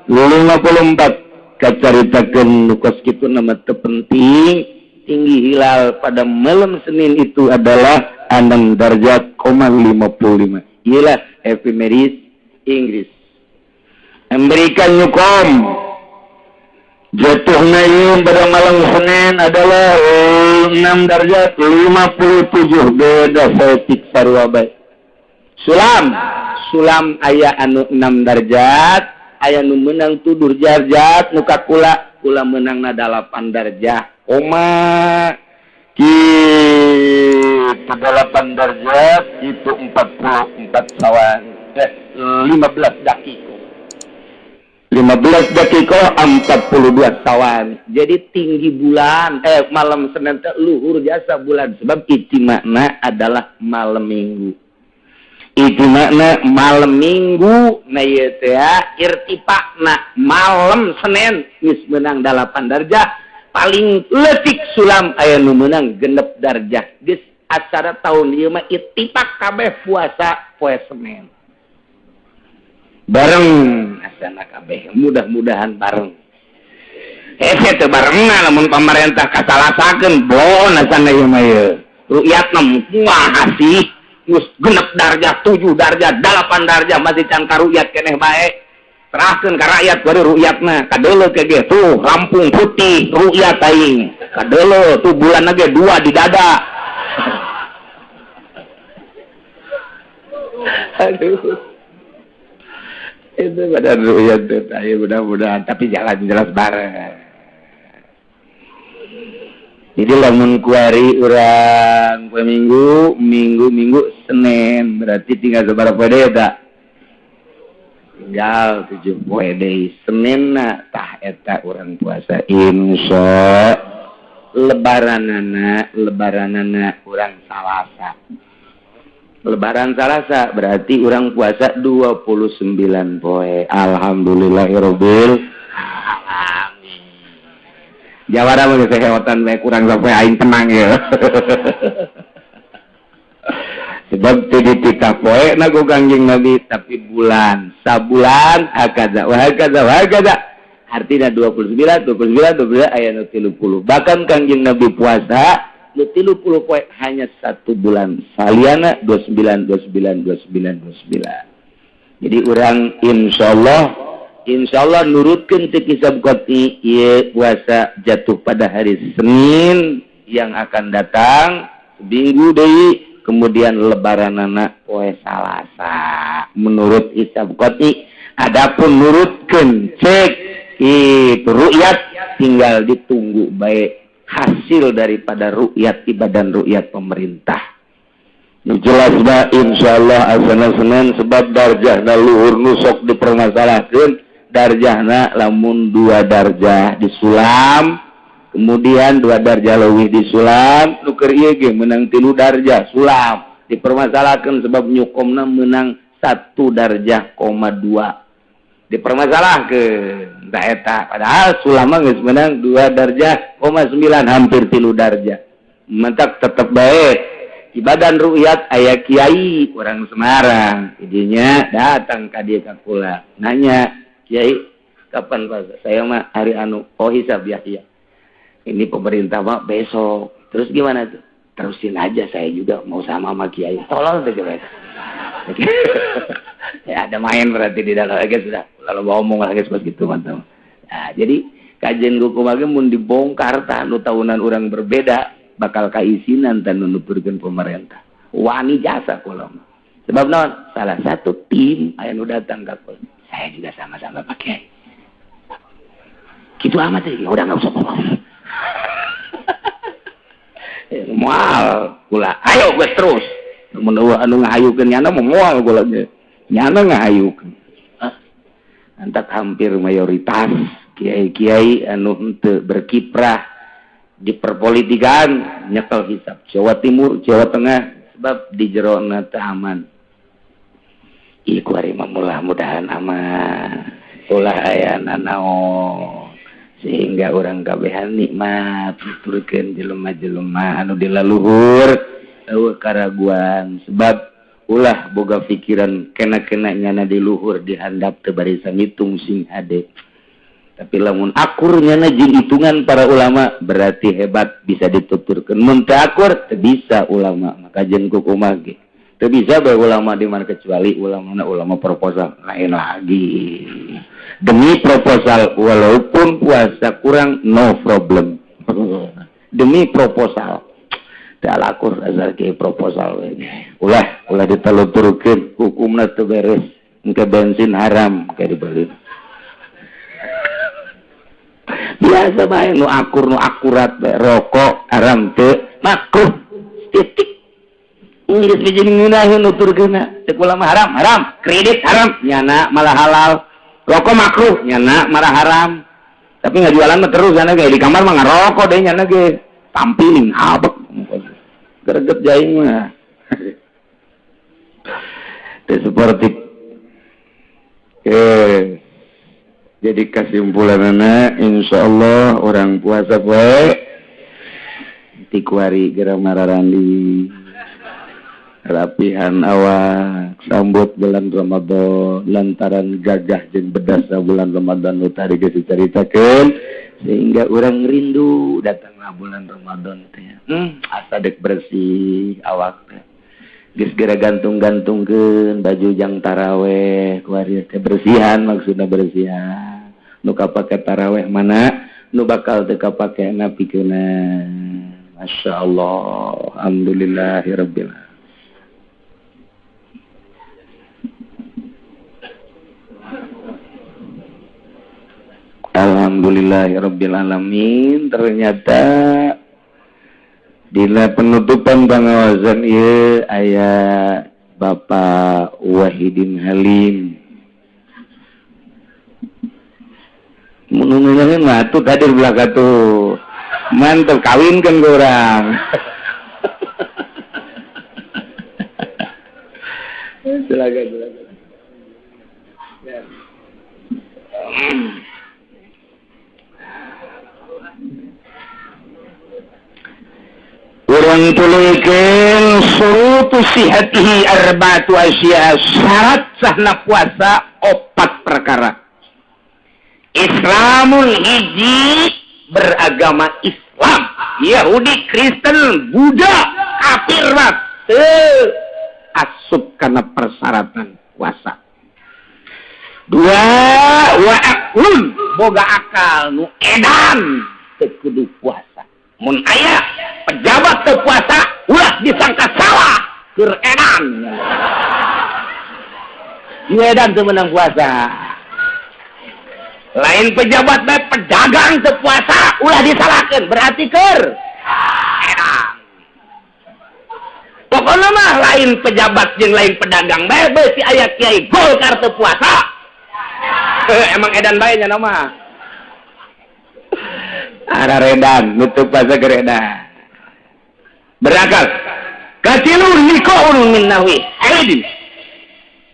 12,54. Kacaritakeun nukos kitu nama terpenting. Tinggi hilal pada malam Senin itu adalah 6 derajat, 55. Ialah efemeris Inggris. Memberikan nyukom. Jatuhnya yun pada malam Senin adalah 6 derajat 57. Beda setik sarwabai. Sulam aya anu 6 derajat, aya nu menang 7 derajat, nuka kula menang na 8 derajat. Kita 8 derajat itu 44 sawan. 15 dakiko. 15 dakiko 42 sawan. Jadi tinggi bulan malam Senin teh luhur jasa bulan sebab ijtima'na adalah malam Minggu. Ijtima'na malam Minggu na ieu teh irtifaqna malam Senin geus meunang 8 darjah. Paling leutik sulam aya nu meunang 6 darjah. Geus acara tahun ieu mah ittifaq kabeh puasa poe Senin. Bareng asana kabeh, mudah-mudahan bareng. Teu barengna lamun pamarentah kasalasakeun bon asana ieu mah ieu. Ru'yatna moal sih, geus 6 darjah, 7 darjah, 8 darjah masih can karuyat keneh bae. Serahkeun ka rakyat bari ru'yatna, kadeuleu ke ge tuh rampung putih ru'yat aing. Kadeuleu tuh bulan ge 2 di dada. Aduh. Itu pada ru'yat tuh, ayo mudah-mudahan tapi jalan jelas bareng. Jadi lamun kuari urang poe minggu Senin berarti tinggal sabaraha poe tak? Tinggal 7 poe deui. Seninna tah eta urang puasa insya lebaranana urang Salasa. Lebaran Salasa berarti orang puasa 29 poe. Alhamdulillahirabbil alamin. Jawara mah geus heotan bae kurang sampai aing tenang ya. Sebab teu dititah poe na ku Kangjeng Nabi tapi bulan. Sabulan hakaza wa hakaza. Artinya 29 aya nu 30. Bahkan Kangjeng Nabi puasa 30 poe hanya 1 bulan. Saliana 29. Jadi orang insyaallah nurutkeun teu kisab qati ieu puasa jatuh pada hari Senin yang akan datang seminggu deui kemudian lebaranana poe Salasa menurut hisab qati. Adapun nurutkeun cek itu ru'yat tinggal ditunggu baik hasil daripada ru'yat ibadan ru'yat pemerintah. Jelas bah insyaallah asana Senin sebab darjahna luhur nusok dipermasalahkeun. Darjahna lamun 2 darjah disulam, kemudian 2 darjah leuwih disulam, nu keur ieu ge meunang 3 darjah sulam dipermasalahkeun sebab nyukomna meunang 1 darjah, 2 dipermasalahkeun da eta padahal sulama geus meunang 2 darjah, 9 hampir 3 darjah. Mentak tetep bae ibadan ru'yat aya kiai orang Semarang idinya datang ka dieu ka kula nanya, "Kiai, kapan puasa?" Saya mah hari anu hisab ya. Ini pemerintah mah besok. Terus gimana tuh? Terusin aja, saya juga mau sama kiai. Tolong tuh coba. Ya ada main berarti di dalam lagi sudah. Kalau mau ngomong lagi seperti itu mantap. Nah, jadi kajian hukum lagi mun dibongkar tanu tahunan orang berbeda bakal kaisinan tanu nuturkeun pemerintah. Wani jasa kula. Sebab naon? Salah satu tim aya nu datang ka kula. Saya juga sama-sama Pak Kiai. Gitu amat ya, udah enggak usah ngomong. Moal kula. Ayo geus terus. Mun anu ngahayukeun nyana moal kula ge. Nyana ngahayukeun. Antak hampir mayoritas kiai-kiai anu henteu berkiprah di perpolitikan nyekel hisab Jawa Timur, Jawa Tengah sebab di jerona teh aman. Iku ari mudah-mudahan aman. Ulah aya nanaon. sehingga orang kabehan nikmat nuturkeun jelema-jelema anu di laluhur eueuh karaguan sebab ulah boga pikiran kena-kena nyana di luhur dihandap teu bari samitung sing hade. Tapi lamun akur nyana jeung hitungan para ulama berarti hebat bisa dituturkeun. Mun teu akur teu bisa ulama, maka jeung kumaha ge. Teu bisa bae ulama di mana kecuali ulama proposal lain lagi. Demi proposal walaupun puasa kurang no problem. Demi proposal. Da lakur asal ke proposal we. Ulah ditaluturkeun hukumna teu beres. Engke bensin haram kayak dibeli. Biasa bae nu akur nu akurat bae rokok haram teu makruh titik. Geus biji ngeunaheun nuturkeunna. Cek ulama haram, kredit haram, nyana malah halal. Rokok makruh, nyana malah haram. Tapi ngajualan mah terus nyana ge di kamar mah ngarokok deui nyana ge. Tampiling abek. Greget jaing mah. Seperti jadi kesimpulanana insyaallah orang puasa bae tikuari geura mararandi rapihan awak sambut bulan Ramadan lantaran gagah jeung bedasna bulan Ramadan nu tadi geus dicaritakeun sehingga orang rindu datanglah bulan Ramadan teh. Asa dek bersih awak teh. Geus geura gantung-gantungkeun baju jang taraweh kuari teh bersihan maksudna bersihan. Nu kapake taraweh mana nu bakal teu kapake napikeunna. Masyaallah. Alhamdulillahirabbil alamin. Alhamdulillahirabbil alamin. Ternyata dina penutupan pangawasan ieu aya Bapak Wahidin Halim. Mun ngeunaheun mah atuh hadir belaka tuh. Mantep kawinkeun ku urang. Silakan. Ya. Urang tuluykeun surutu sihatihi arba'atu asya. Syarat sahna puasa 4 perkara. Islamun hiji beragama Islam, Yahudi, Kristen, Buddha, kafir mah teu asup kana persyaratan puasa. 2 wa aqlun boga akal nu edan teu kudu puasa. Mun aya pejabat teu puasa ulah disangka salah keur edan. Nu edan teu meunang puasa. Lain pejabat bae pedagang teu puasa ulah disalahkeun berarti keur edan. Pokona mah lain pejabat jeung lain pedagang bae beusi aya kiai Golkar teu puasa. Emang edan bae nya mah. Ada redan, nutup puasa geredan. Berakal. Katilun nikohun min nahwi haidin.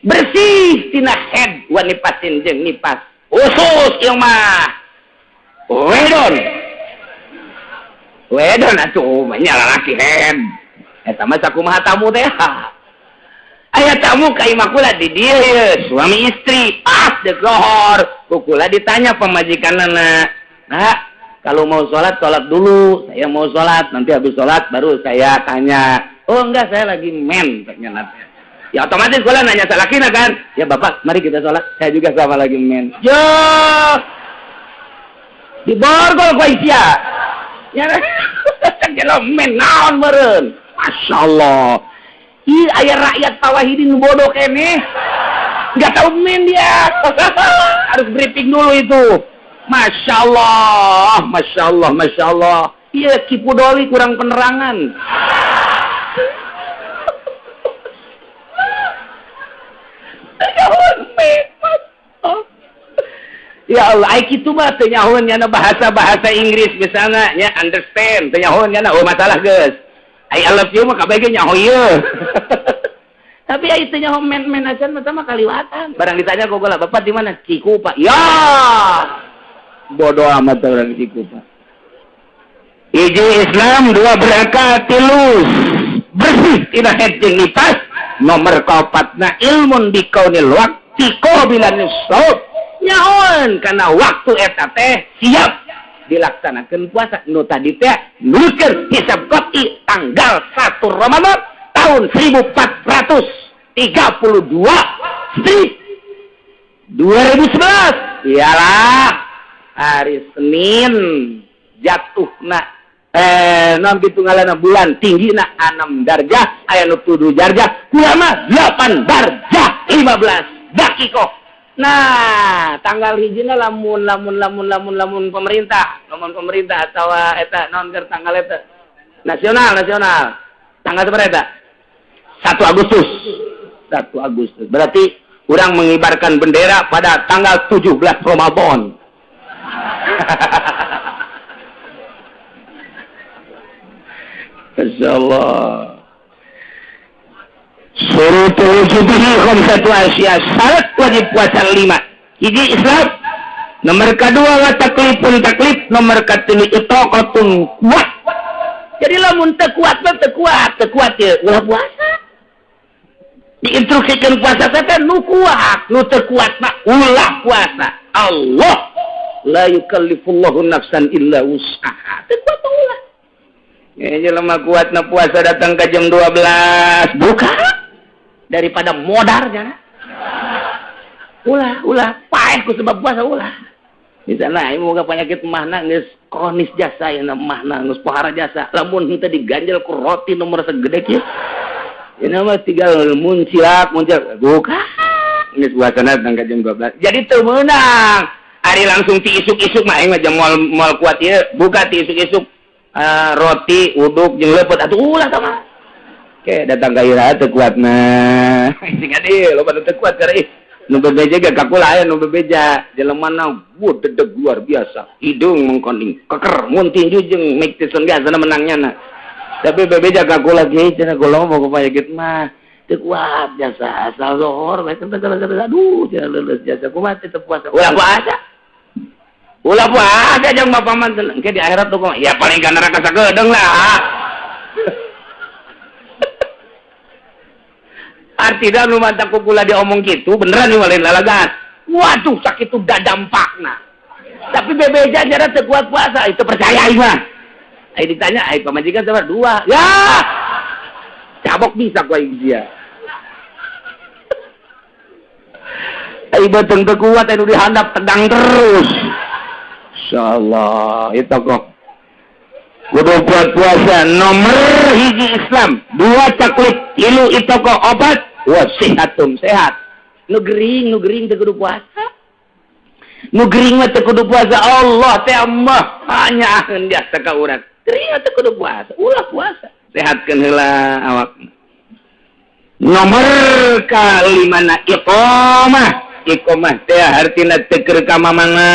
Bersih tina head wa nipasin jeung nipas. Usus ieu mah. Wedon atuh mah nya lalaki head. Eta mah sakumaha tamu teh. Aya tamu ka imah kula di dieu suami istri pas dek lohor. Kukula ditanya pemajikanana. Nah, kalau mau sholat dulu. Saya mau sholat, nanti habis sholat baru saya tanya. Oh enggak, saya lagi men. Ya otomatis gue nanya salakina kan. Ya bapak, mari kita sholat. Saya juga sama lagi men. Yo, di borgol gue isya. Ya, kalau men naon meren. Masya Allah. Ih, ayah rakyat Tawahidin bodoh kene. Nggak tahu men dia. Harus briefing dulu itu. Masya Allah, Masya Allah, Masya Allah. Iya, Kipudoli kurang penerangan. Ya Allah, ai kitu mah teu nyahoeun nya bahasa Inggris misalnya nya understand, teu nyahoeun nya oh masalah geus. I love you mah kabeh ge nyaho ieu. Tapi ai teu nyaho men acan mah kaliwatan. Barang ditanya kok lah, Bapak di mana? Ciku, Pak. Ya. bodoh amat orang siku Pak. Hiji Islam, dua berangkat, tilus bersih tidak hedjing nipas. Nomor kaopatna ilmun bikaunil waqti qabilan nisab. Nyaon karena waktu eta teh siap dilaksanakan puasa. Nu tadi teh nulkeun hisab qat'i tanggal 1 Ramadan tahun 1432 strip 2011. Iyalah hari Senin jatuhna non gitu ngalana bulan tinggi na 6 darjah aya nu 7 darjah kulama 8 darjah 15 dakiko. Nah tanggal hijina lamun pemerintah atau eta non keur tanggal eta nasional tanggal berapa? 1 Agustus berarti orang mengibarkan bendera pada tanggal 17 Ramadan. Insyaallah. Surutul wujubihi khamsatu asya. Syarat wajib puasa 5. Hiji Islam. Nomor kedua wa taklifun taklif. Nomor ketiga itaqatun kuat. Jadi lamun teu kuat ya ulah puasa. Diinstruksikan puasa teh nu kuat, nu teu kuat mah ulah puasa. Allah la yukallifullahu nafsan illa wus'aha. Teu kuat ulah. Ya jelema kuat na puasa datang ke jam 12 buka daripada modarnya. Ulah paeh ku sebab puasa ulah. Misalnya ieu boga penyakit mahna geus kronis jasa ya mahna geus pohara jasa. Lamun henteu diganjel ku roti nomor segede kieu. Ini mah tinggal muncul buka. Geus puasana datang ke jam 12. Jadi teu meunang. Ari langsung ti isuk-isuk mah aing mah jam moal kuat ieu buka ti isuk-isuk. Roti uduk jeung lepet atuh ulah sama. Oke, datang ka ira teu kuatna. Sing adi loba teu kuat karena nu bebeja ge kakula aya nu bebeja jelemana dedeg luar biasa. Hidung mengkoning, keker mun tinju jeung Mike Tyson biasana menangnya na. Tapi bebeja kakula ge cenah golong mau penyakit mah teu kuat jasa asal zohor bae teu gara-gara aduh cenah leuleus jasa kumaha teu puasa. Ulah puasa jeung bapak manten engke di akhirat tuh ya paling ka neraka sagedeung lah. Artinya nu mantap kula diomong gitu beneran nih lain lalagan. Waduh sakit itu da dampakna. Tapi bebeja jara teu kuat puasa itu percaya aing mah. Aing ditanya aing pamajikan sabar 2. Ya. Cabok bisa ku aing dia. Aing beteng teu kuat anu dihandap tendang terus. Insyaallah itu kok kudu kuat puasa. Nomor hiji Islam, 2 taklif, 3 itu kok obat wasihatum sehat. Nu gering teu kudu puasa. Nu gering mah teu kudu puasa. Allah teh mah hanyaeun jasa ka urang. Gering teu kudu puasa, ulah puasa. Sehatkeun heula awakna. Nomor kalimana iqamah teh artina teu keur ka mamana.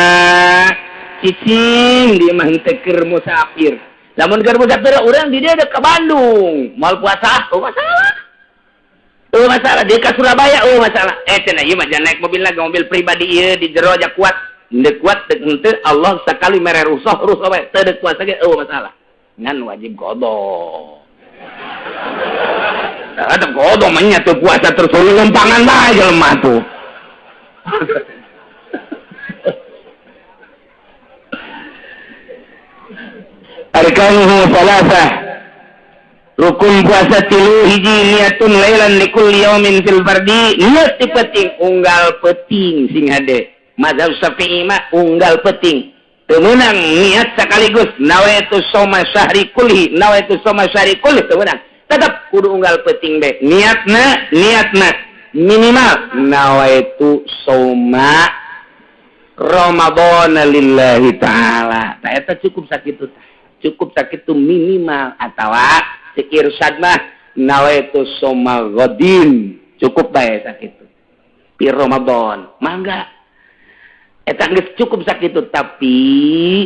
Cicing dia mah teu keur musafir. Lamun keur musafir urang di dia ke Bandung, moal puasa masalah. Dia ke Surabaya masalah. Cenah ieu mah jangan naik mobil lagi, mobil pribadi ieu di jero aja kuat. Deuk kuat deuk henteu Allah sakali mere rusuh bae teu deuk puasa ge masalah. Ngan wajib qada. Ada qada mah nya teu puasa terus lempangan bae jelema tuh. Arkanuhu salasah. Rukun puasa 3 hiji niatun lailan likulli yaumin fil fardi. Niat ti penting unggal penting sing hade. Mazhab Syafi'i mah unggal penting. Teu meunang niat sakaligus nawaitu shauma syahri kulli teu meunang. Tetep kudu unggal penting be. Niatna minimal nawaitu shauma Ramadan lillahi taala. Tah eta cukup sakitu tah. Cukup sakitu minimal atawa sikir sadmah nawaitu shauma ghadin. Cukup bae sakitu. Di Ramadan. Mangga. Eta geus cukup sakitu tapi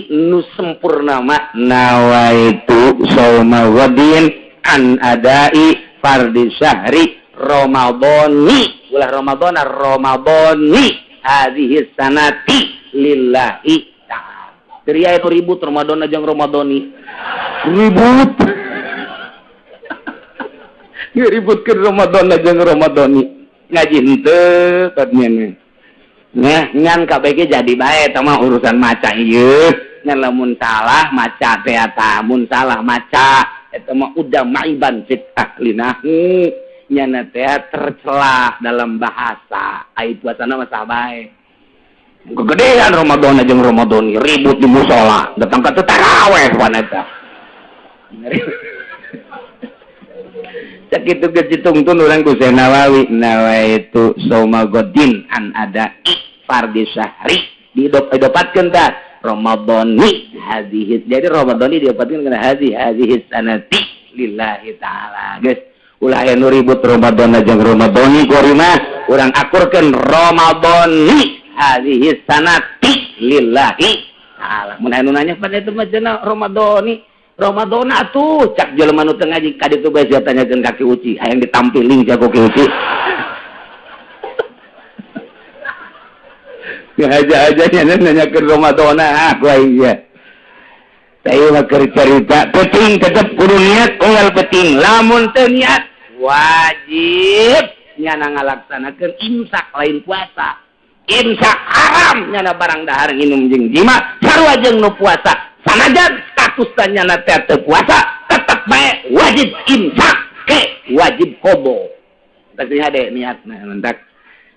nu sempurna mah nawaitu shauma ghadin an adai fardhi syahri Ramadhani. Ulah Ramadhani hadhihi sanati lillahi ta'ala. Teriak itu ribut Ramadan aja Ramadani. Ribut. Ngeributkeun Ramadan aja Ramadani. Ngaji henteu katanya. Nah, ngan KBG jadi bae tama urusan maca ieu. Ngan lamun salah maca teh eta, mun salah maca eta mah udah maiban fit ahlinahu. Nyana teh tercela dalam bahasa. Ai puasana mah sah bae. Kegedean Ramadan aja Ramadan ribut di musola, datang ke taraweh wanita. Cak itu kecitungtun orang Kusai Nawawi nawaitu saumagodin an ada fardhi syahri didapatkan tak Ramadhani hadhihi. Jadi Ramadhani didapatkan karena hadhihi sanati lillahi taala. Guys, ulah anu ribut Ramadan aja Ramadhani korima urang akurkeun Ramadhani hadhihi sanati lillahi ta'ala. Mun anu nanya pada itu mah cenah Ramadhani. Ramadhana atuh cak jelema nu teu ngaji ka ditu bae sia tanyakeun ka Ki Uci, hayang ditampiling jago Ki Uci. Ya aja nya nanyakeun Ramadhana aku iya. Saya mah keur carita penting tetep kudu niat unggal penting. Lamun teu niat wajib nyana ngalaksanakeun imsak lain puasa. Imsak haram nyana barang dahar nginum jeung jima sarua jeung nu puasa sanajan statusna nyana teh teu puasa tetep bae wajib imsak ke wajib qodo. Tapi hade niatna mentak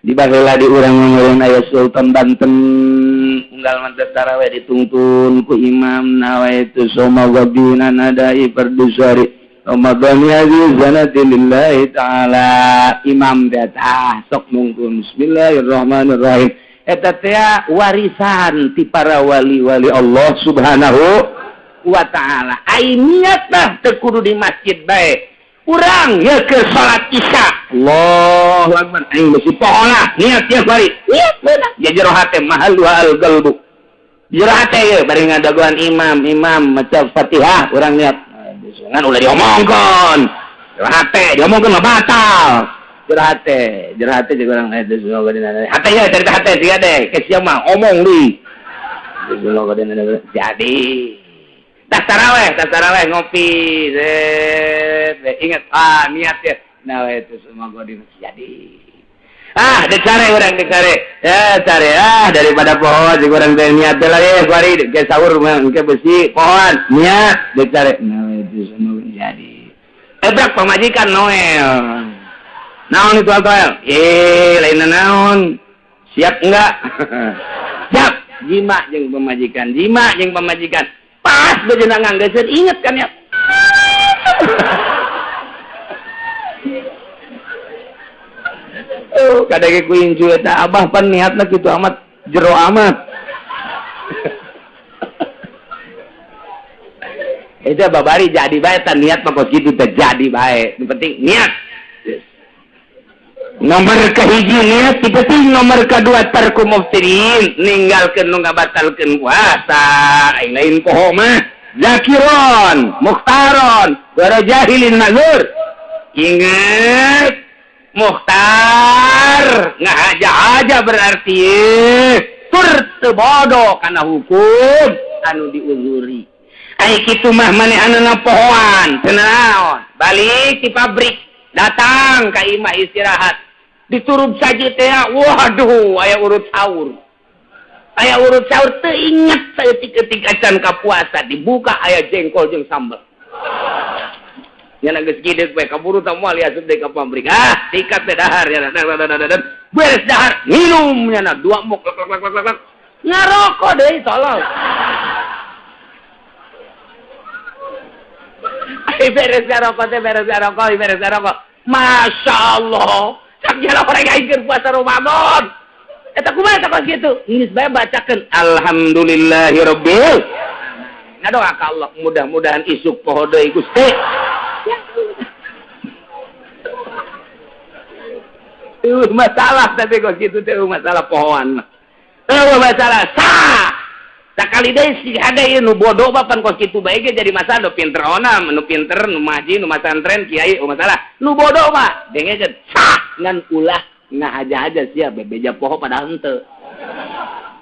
di baheula di urang ngeureun aya Sultan Banten unggal mantep tarawih ditungtun ku imam nawaitu soma wadina nadai perdusari Ramadan hadhihi sanati lillahi ta'ala. Imam datah sok mungkun bismillahirrahmanirrahim. Eta teh warisan ti para wali-wali Allah Subhanahu wa ta'ala. Ai niatna teu kudu di masjid bae. Urang ye ke salat Isya. Allahu Akbar. Aing bisi poholah niat tiap hari. Niat beunang. Ya jero hate mahal wa al qalbu. Jero hate ye bari ngadaguan imam maca Fatihah urang niat. Ngan ulah diomongkeun. Jero hate diomongkeun mah batal. Jero hate jeung urang eta semoga dina. Hate ye cerita hate dia deh. Ke sia mah omong deui. Semoga dina jadi. Tas taraweh ngopi. Ingat niat ya. Nah itu semoga dina jadi. Decare urang decare. Ya cari daripada pohon jeung urang teh niat teh lah bari ke sahur mah ke besi pohon niat decare. Nah itu semoga jadi. Ebrak pamajikan Noel. Naon itu Noel? Lain naon. Siap enggak? Siap. Jima jeung pamajikan. Pas bejeuna nganggeuskeun inget kan ya. Kadang ku inju eta abah pan niatna kitu amat jero amat. Eta babari jadi bae tan niat mah kos kitu teh jadi bae. Yang penting niat. Nomor kahiji niat, penting nomor kedua tarku muftirin, ninggalkeun nu ngabatalkeun puasa. Lain poho mah zakiron, mukhtaron, wara jahilin mazur. Ingat mukhtar ngahaja-haja berarti tur teu bodoh kana hukum anu diuzuri. Ai kitu mah manehanna pohoan, teu naon. Balik di pabrik, datang ka imah istirahat. Diturub saja teh, waduh, aya urut sahur teu ingat saeutik-eutik acan ka puasa dibuka aya jengkol jeung sambal. Nya geus gideg bae kaburu tah moal asup deui ka pabrik. Sikat teh dahar ya. Beres dahar, minum nya 2 muk lek. Ngarokok deui tolong. Beres rokok. Masya Allah. Sakjana orang ngaingkeun puasa Ramadan. Eta kumaha tak kitu? Geus bae bacakeun alhamdulillahirabbil. Ngadoa ka Allah mudah-mudahan isuk poho deui Gusti. Masalah tapi kok kitu teh masalah pohoan mah. Masalah sah. Sakali deui si ada ieu nu bodoh bapan kos kitu bae ge jadi masalah nu pinter onam, nu pinter, nu maji, nu masantren kiai masalah. Nu bodoh mah dengekeun sah ngan ulah ngahaja-haja sia bebeja poho padahal henteu.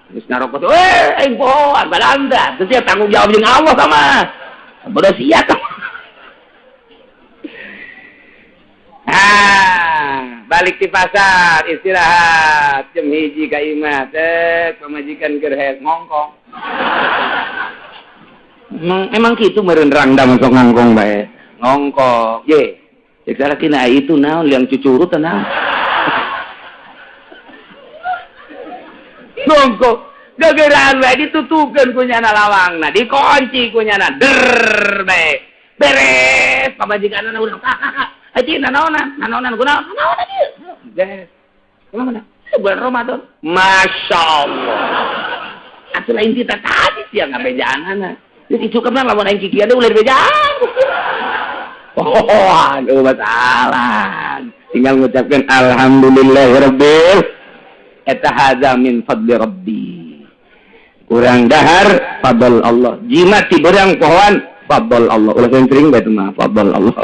Terus ngarokot, aing pohoan balanda. Terus dia tanggung jawab jeung Allah sama. Bodoh sia sama. Balik di pasar, istirahat, jam hiji ka imah, pamajikan keur heek ngongkong. Emang kitu meureun rangda masuk ngongkong bae. Ngongkong. Ye. Cek sarakina itu naon liang cucurut naon. Ngongkong. Gegeraan bae ditutupkeun ku nyana lawangna, dikunci ku nyana. Der bae. Beres pamajikanna urang kakak. Aji nanaonan kunaon ieu. Beres. Kumaha? Bulan Ramadan. Masya Allah. Atuh lain kita tadi sia ngabejaanana. Jadi cukupna lamun aing kikieu ulah bejaan. Aduh masalah. Tinggal mengucapkan alhamdulillahirabbil eta hadza min fadli rabbi. Urang dahar fadl Allah. Jimat ti beurang pohon fadl Allah. Ulah sering bae mah fadl Allah.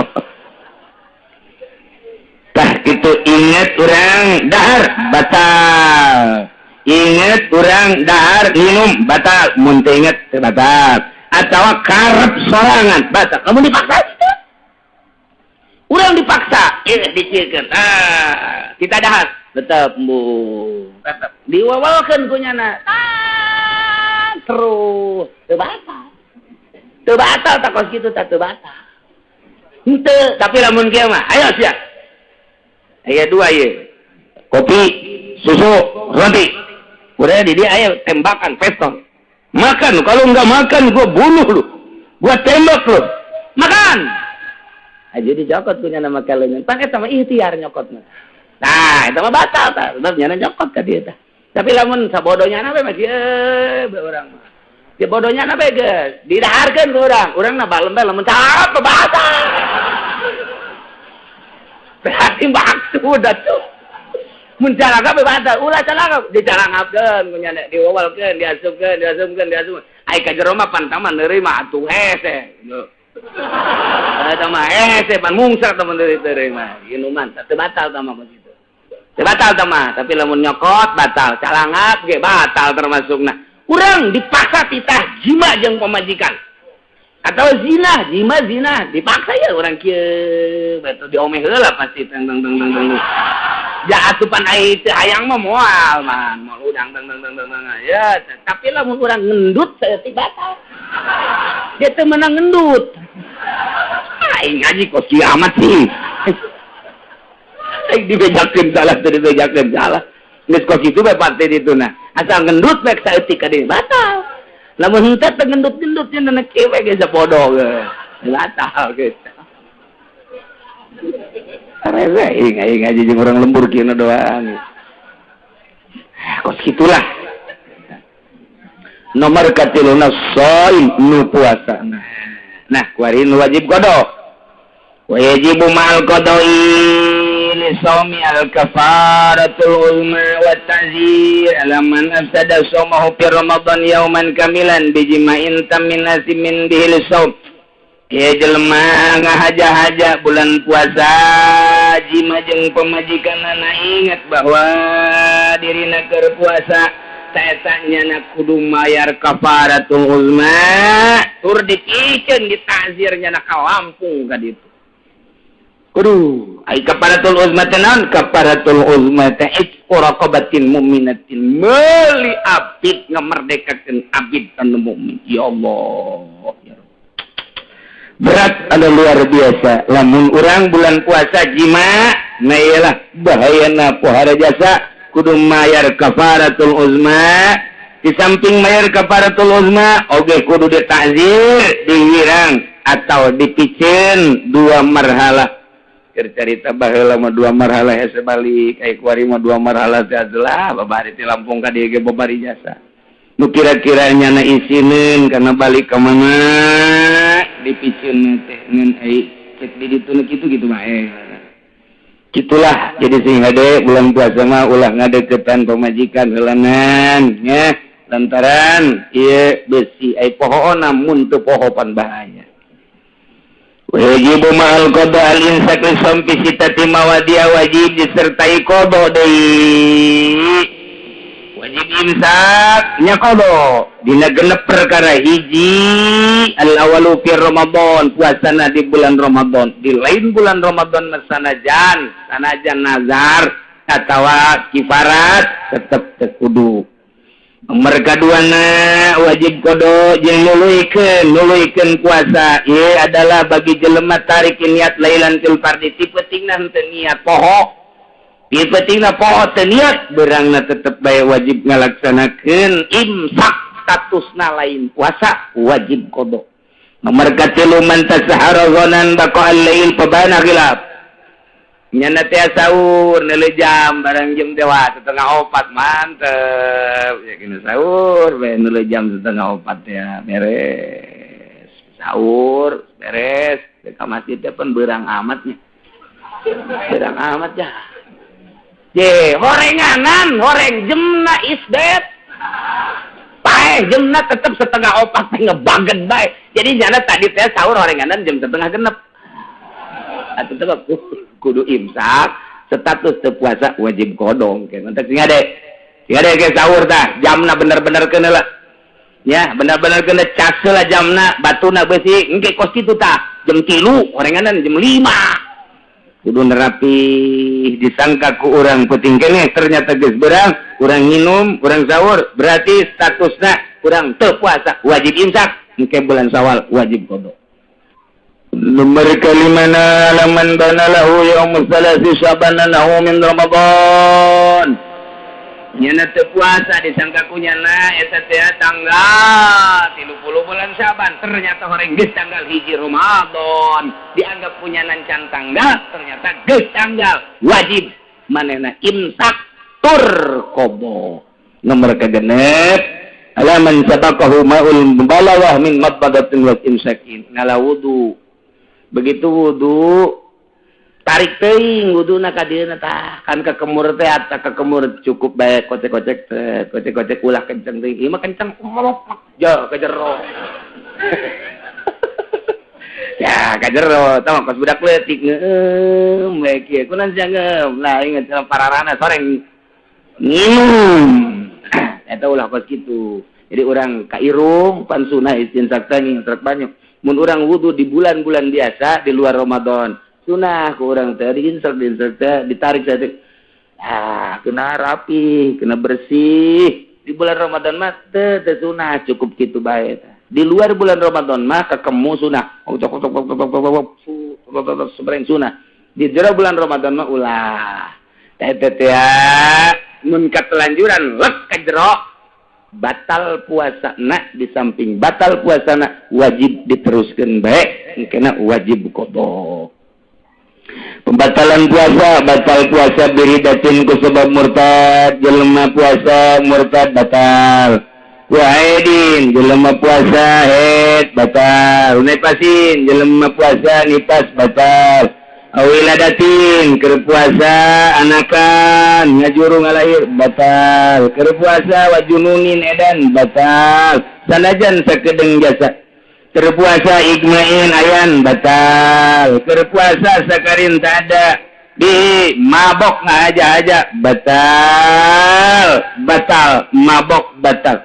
Tah itu ingat urang dahar batal. Ingat urang dahar minum batal. Mun teu inget batal. Atawa karep sorangan batal. Kamu dipaksa itu. Urang dipaksa, diciekeun. Kita dahar tetep bu. Tetep diwawalkeun ku nyana. Terus teu batal. Teu batal tak kos kitu teu batal. Henteu, tapi lamun kieu mah ayo sia. Aya dua ieu. Kopi, susu, roti. Udah di dia aya tembakan pistol. Makan, kalau enggak makan gua bunuh lu. Gua tembak lu. Makan. Aja dijokot punya nama kalian. Pan eta mah ikhtiar nyokotna. Nah, eta mah batal tah. Sebab nyana nyokot ka dieu tah. Tapi lamun sabodonya na we masih urang mah. Di bodohnya na we geus didaharkeun ku urang. Urangna balem bae lamun capek batal. Berarti maksud atuh. Mun calaga we batal, ulah calaga dicarangapkeun ku nyana diwawalkeun, diasupkeun. Ai ka jero mah pantaman neureuy atuh hese. Eta mah hese pan mungsar teman deui mah. Ieu mah teu batal tah mah kitu. Teu batal tah mah, tapi lamun nyokot batal, calangap ge batal termasukna. Urang dipaksa titah jima jeung pamajikan. Atau zina, zina dipaksa ya urang kieu, beto diomeh heula pasti teng. Ja asupan ai teu hayang mah moal man, moal udang teng. Ya, tapi lamun urang ngendut saeutik batal. Dia teu meunang ngendut. Aing ngaji kok kiamat sih. Aing dibejakeun salah teu dibejakeun salah. Geus kok kitu bae pate dituna. Asal ngendut bae saeutik ka dieu batal. Lamun henteu teu ngendut-ngendut nya na kewe ge sapodo ge. Batal gitu. Karena aing ngaji jeung urang lembur kieu doang. Kos kitulah. Nomor katiluna shaim nu puasa. Nah, kuari nu wajib qada. Wajibu ma'al qada'i li shaumi al-kafaratul uzma wa ta'zir ala man afsada shaumahu fi ramadan yauman kamilan bijima'in tamin nasimin bihil shaum. Ya jelema ngahaja-haja bulan puasa jima jeung pamajikanna ingat bahwa dirina keur puasa taetanya na kudu mayar kafaratul uzma tur dipikeun ditazirnya na ka Lampung ka ditu. Kudu ai kafaratul uzma teh naon? Kafaratul uzma teh itqu raqabatin mu'minatin meuli abid ngamerdekakeun abid anu mukmin. Ya Allah, ya Rabb. Berat ada luar biasa. Lamun urang bulan puasa jima, nah iyalah bahayana pohara jasa kudu mayar kafaratul uzma. Di samping mayar kafaratul uzma oge kudu ditakzir, diwirang atau dipicen 2 marhalah. Cerita baheula mah 2 marhalah hese balik ai kuari mah 2 marhalah teh adalah babari ti Lampung ka dieu ge babari jasa. Nu kira-kiranya na isinin karena balik ke mana dipicen teh ngan ai cek di ditu kitu gitu mah gitulah. Jadi sing hade bulan puasa mah ulah ngadeukeutan pamajikan heulangan nya lantaran ieu besi ai pohoona mun teu pohopan bahaya. Wajibu ma'al qada al-insak li sampi sitati mawadi'a wajib disertai qada deui. wajib imsak nya qada dina genep perkara hiji al awalu fi ramadan puasana di bulan Ramadan di lain bulan Ramadan sanajan nazar atawa kifarat tetep teu kudu nomor kaduana wajib qada jeung nuluykeun puasa ieu adalah bagi jelema tarik niat lailan fil fardhi tipetingna henteu niat poho tipetingna poho teu niat beurangna tetep bae wajib ngalaksanakeun imsak statusna lain puasa wajib qada nomor katilu man tasahara ghanan baqa'al lail pabana khilaf nyana teh sahur neuleuh jam barang jam dewa 3:04 mantep ya kena sahur bae neuleuh jam 3:04 ya beres sahur beres ka masjid teh pun beurang amat nya beurang amat ya ye horenganan horeng jemna isdet paeh jemna tetep 3:04 teh ngebaget bae jadi nyana tadi teh sahur horenganan jam 3:30 atuh teh kudu imsak status teu puasa wajib kodong ke mantep sing ade ke sahur tah jamna bener-bener keun heula nya bener-bener keun cas heula jamna batuna beusi engke kos kitu tah jam 3 orenganan jam 5 kudu nerapi disangka ku urang penting keneh ternyata geus beurang urang nginum urang sahur berarti statusna urang teu puasa wajib imsak engke bulan Syawal wajib kodong. Nomor kalimana laman bana lahu yaumul salasi syabana lahu min Ramadan. Nyana teu puasa disangka ku nyana eta teh tanggal 30 bulan Syaban ternyata horeng geus tanggal 1 Ramadan dianggap punyanan can tanggal ternyata geus tanggal wajib manehna imsak tur qobo. Nomor kagenep alaman sabaqahu ma'ul balawah min mabadatin wa imsakin ngala wudu begitu wudu tarik teuing wuduna ka dieuna tah kan ka kemur teh ata ka kemur cukup bae kocek ulah kenceng teuing ieu mah kenceng jo ka jero ya ka jero tah kos budak leutik ngeueum bae kieu kunaon sia ngeueum lah inget pararana soreng nginum eta ulah kos kitu jadi urang ka irung pan sunah istinsak teh ngintret banyu mun urang wudu di bulan-bulan biasa di luar Ramadan sunah ku urang teh diinsert teh ditarik teh kena rapi kena bersih di bulan Ramadan mah teu sunah cukup kitu bae di luar bulan Ramadan mah kakemu sunah sebereng sunah di jero bulan Ramadan mah ulah teh mun katelanjuran lek ka jero batal puasana di samping batal puasana wajib diteruskeun bae engkena wajib qada. Pembatalan puasa batal puasa biridatin ku sebab murtad jelema puasa murtad batal. Wahidin jelema puasa haid batal. Nipasin jelema puasa nipas batal. Awiladatin keur puasa anakan ngajuru ngalahir batal keur puasa wajununin edan batal sanajan sakedeung jasa keur puasa igmain ayan batal keur puasa sakarin tak ada di mabok ngaja-aja batal mabok batal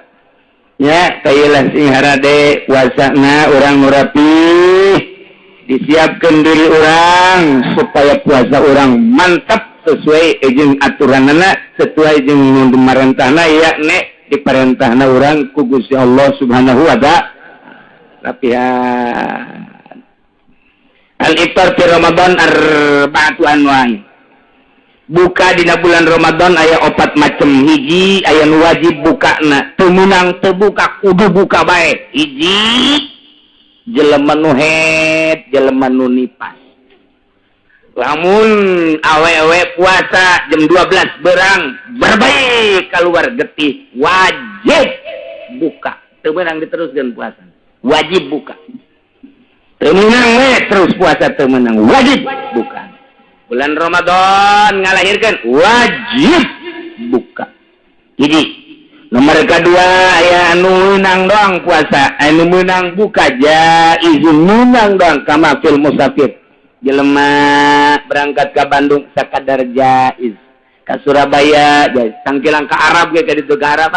ya kailah sing harade puasana urang rapih disiapkan diri orang supaya puasa orang mantap sesuai jeung aturanana sesuai jeung dimarentahna ya nek diperintahna orang ku Gusti Allah Subhanahu wa ta'ala. Rapihan al-iftar fi Ramadan arba'atu anwa'i buka dina bulan Ramadan aya 4 macem hiji aya nu wajib bukana teu meunang teu buka kudu buka bae hiji jelema nu haid, jelema nu nipas. Lamun awe-awe puasa jam 12 berang berbaik keluar getih wajib buka. Teu meunang diteruskeun puasa. Wajib buka. Teu meunang we terus puasa teu meunang wajib buka. Bulan Ramadan ngalahirkeun wajib buka. Jadi nomor kedua aya anu meunang doang puasa anu meunang buka jaizun meunang doang kama fil musafir jelema berangkat ke Bandung sakadar jaiz Ka Surabaya, tangkilang ka Arab ge ka ditu ka Arab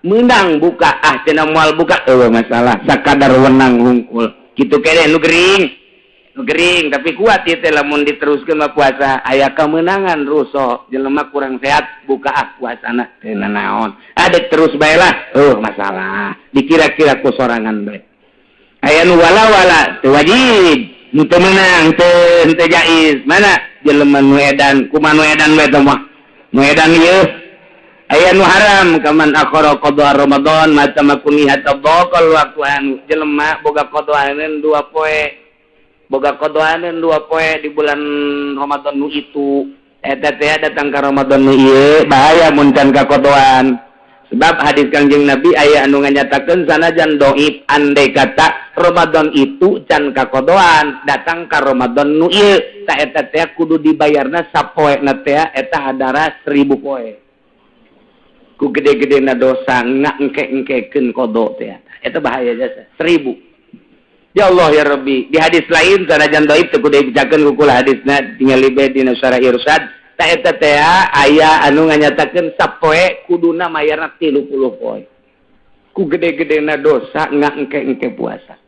menang buka cenah moal buka masalah sakadar wenang hungkul kitu kene nu gering tapi kuat ieu teh lamun diteruskeun mah puasa aya kemenangan ruso jelema kurang sehat buka puasana teu naon adek terus bae lah masalah dikira-kira ku sorangan bae aya nu wala teu wajib nu teu meunang teu jaiz mana jelema nu edan kumaha nu edan bae teh mah nu edan ieu aya nu haram kaman akhara qada Ramadan macam kunihat tabaqal waktu anu jelema boga qadaaneun 2 poe boga qadaaneun 2 poe di bulan Ramadan nu itu eta teh datang ka Ramadan nu ieu bahaya mun can ka qadaan sebab hadis Kangjeng Nabi aya anu nganyatakeun sanajan dhaif andai kata Ramadan itu can ka qadaan datang ka Ramadan nu ieu ta eta teh kudu dibayarna sapoena teh eta hadara 1000 poe ku gede-gedena dosa ngengke-engkekeun qada teh eta bahaya jasa 1000 ya Allah ya Rabbi di hadis lain sanajan dhaif teu kudu dibacakeun ku kula hadisna tinggal libe dina syarah irsyad ta eta teh aya anu nganyatakeun sapoe kuduna mayarna 30 poe ku gede-gedena dosa ngengke-engke puasa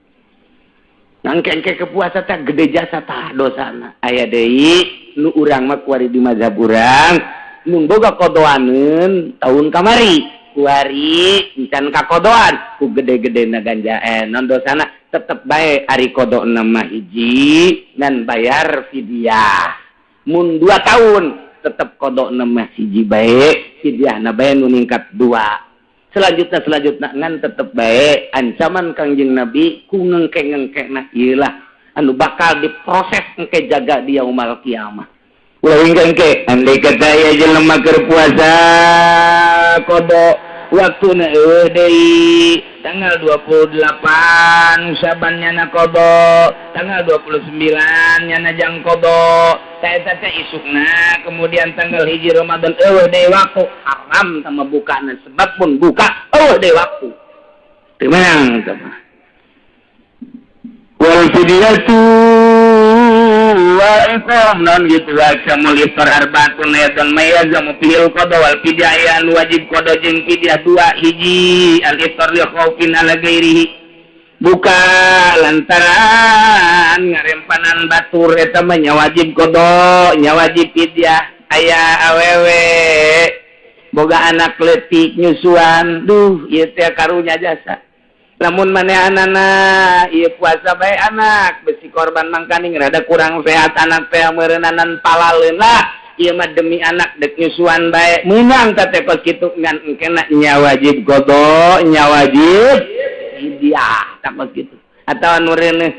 ngengke-engke ke puasa teh gede jasa tah dosana aya deui nu urang mah kuari di mazhab urang mun boga qadaaneun taun kamari kuari encan ka qadaan ku gede-gedena ganjaen non dosana tetep bae ari qadaana mah hiji dan bayar fidyah mun 2 tahun tetep qadaana mah hiji bae fidyahna bae nu ningkat 2 selanjutnya ngan tetep bae ancaman Kangjeng Nabi ku ngengke-ngengkena ieu lah anu bakal diproses engke jaga di yaumul kiamah ulah engke andai kata aya jelema keur puasa qada waktuna deui tanggal 28 Syaban nyana qada tanggal 29 nyana jang qada ta eta teh isukna kemudian tanggal 1 Ramadan deui waktu haram sama bukana sebab pun buka deui waktu teu meunang teh mah wal fidyatu wa iqam non gitu aja mulifar arbaatun dan mayazamu fil qada wal fidyah an wajib qada jeung fidyah 2 hiji al iftar li khaufin ala ghairihi buka lantaran ngarempanan batur eta mah nya wajib qada nya wajib fidyah aya awewe boga anak leutik nyusuan duh ieu teh karunya jasa lamun manehanana ieu puasa bae anak besi korban mangkaning rada kurang sehat anak teh meureunanan palaleun lah ieu mah demi anak dek nyusuan bae meunang teh pas kitu ngan engkena nya wajib qada nya wajib fidyah tah pas kitu atawa nu reuneuh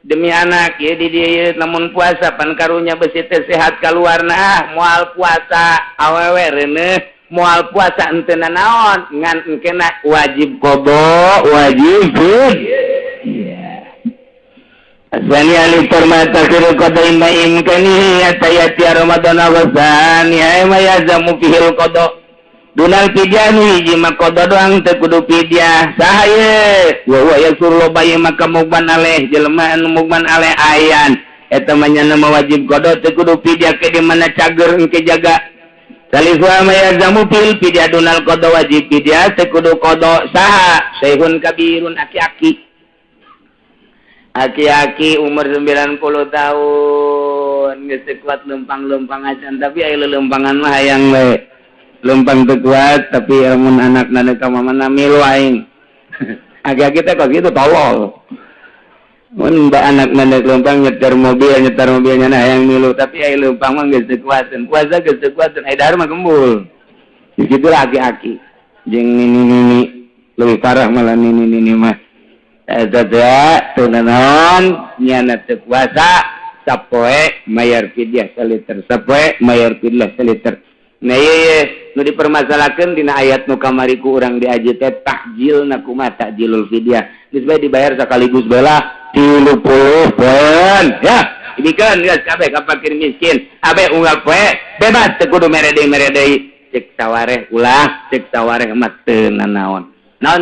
demi anak ieu di dieu lamun puasa pan karunya besi teh sehat kaluarna moal puasa awewe reuneuh moal puasa ente naon ngan engkena wajib qada wajib iya asani ali permata kira qada imaim kani atayati Ramadan awasan ya mayazamu fihil qada dunal fidyah hiji mah qada doang teu kudu fidyah sahaye wa yasurlo bayi maka mugban aleh jelema anu mugban aleh ayan eta mah nya wajib qada teu kudu fidyah ke di mana cager engke jaga Salihwa mayazamu fil fidyah dunal qada wajib fidyah tekudu qada saha sayhun kabirun aki-aki umur 90 tahun geus kuat lempang-lempang acan tapi aya lelempangan mah hayang we lempang teu kuat tapi mun anakna ka mamana milu aing aki-aki teh kok kitu tolol mun mbak anak nandek lempang nyetar mobilnya nah yang milu tapi ai lempang mah geus kuateun puasa geus kuateun ai dahar mah gembul dikitu aki-aki jeung nini leuwih parah malah nini mah eta teh teu naon nyana teu puasa sapoe mayar fidyah saliter sapoe mayar fidyah saliter nah ieu nu dipermasalakeun dina ayat nu kamari ku urang diaji teh takjilna kumaha takjilul fidyah geus bae dibayar sakaligus belah 30 poin ya dibikeun geus kabeh ka fakir miskin abe unggal poe bebas teu kudu merede cek sawareh ulah cek sawareh mah teu naon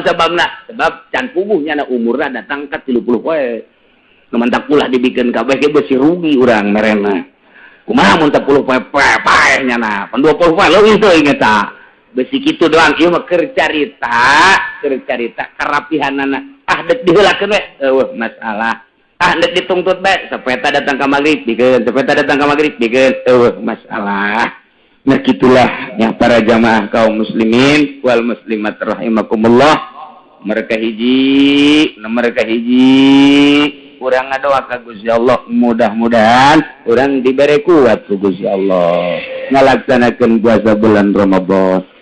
sebabna sebab can puguh nya umurna datang ka 30 poe nu mantak ulah dibikeun kabeh ge beusi rugi urang merena kumaha mun 10 poe paehnya na, 20 poe leuwih teuing eta. Besi kitu doang ieu mah keur carita karapihanana. Dek diheulakeun we, eueuh masalah. Dek ditungtut bae, sapeta datang ka magrib dikeun, sapeta datang ka magrib dikeun, eueuh masalah. Nah gitulah ya para jamaah kaum muslimin wal muslimat rahimakumullah. Mereka hiji urang ngadoa ka Gusti Allah, mudah-mudahan urang dibere kuat ku Gusti Allah ngalaksanakeun puasa bulan Ramadan.